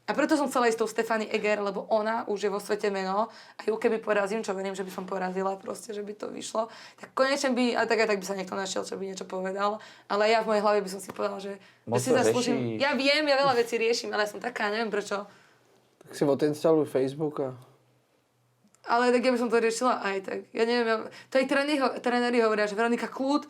A preto som chcela ísť tou Stephanie Egger, lebo ona už je vo svete meno a ju keby porazím, čo verím, že by som porazila proste, že by to vyšlo, tak konečne by, ale tak aj tak by sa niekto našiel, čo by niečo povedal. Ale ja v mojej hlave by som si povedala, že si zaslúžim. Ja viem, ja veľa vecí riešim, ale ja som taká, neviem prečo. Tak si odinstaluj Facebook a... Ale tak ja by som to riešila aj tak. Ja neviem, to aj tréneri hovoria, že Veronika, kľud,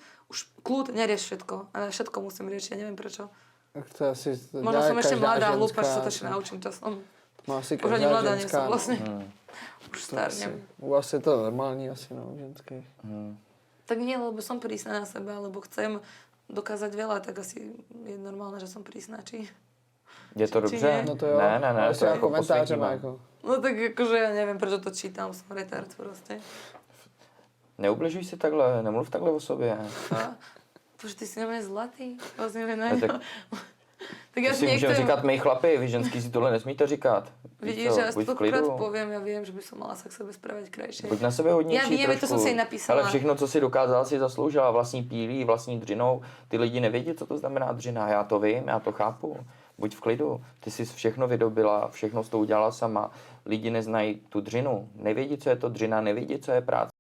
nerieš všetko. Ale všetko musím riešiť, ja neviem prečo. To asi možno som ešte mladá, hlúpa, že sa to ešte naučím časom. No asi už ani mladá nie som ženská, vlastne. Už starnem. U vás je to normální asi, no, ženskej. Tak nie, lebo som prísna na seba, lebo chcem dokázať veľa, tak asi je normálne, že som prísna, či... Je to dobře? No to jo, Ne, ale to jako komentáře poslední. jako. No tak akože ja neviem, prečo to čítam, som retard proste. Neubližuj si takhle, nemluv takhle o sobě. Bože, ty si na mňa zlatý. Vlastne Tak já si můžeme říkat my chlapi, vy ženský si tohle nesmíte říkat. Vidíš, že ja stokrát poviem, ja viem, že by som mala sa k sebe správať krajšie. Buď na sebe hodnější ja viem, trošku. to som si aj napísala. Ale všechno, co si dokázala, si zasloužila vlastní pílí, vlastní dřinou. Ty lidi nevědí, co to znamená dřina. Já to vím, já to chápu. Buď v klidu. Ty jsi všechno vydobila, všechno s to udělala sama. Lidi neznají tu dřinu. Nevědí, co je to dřina, nevědí, co je práce.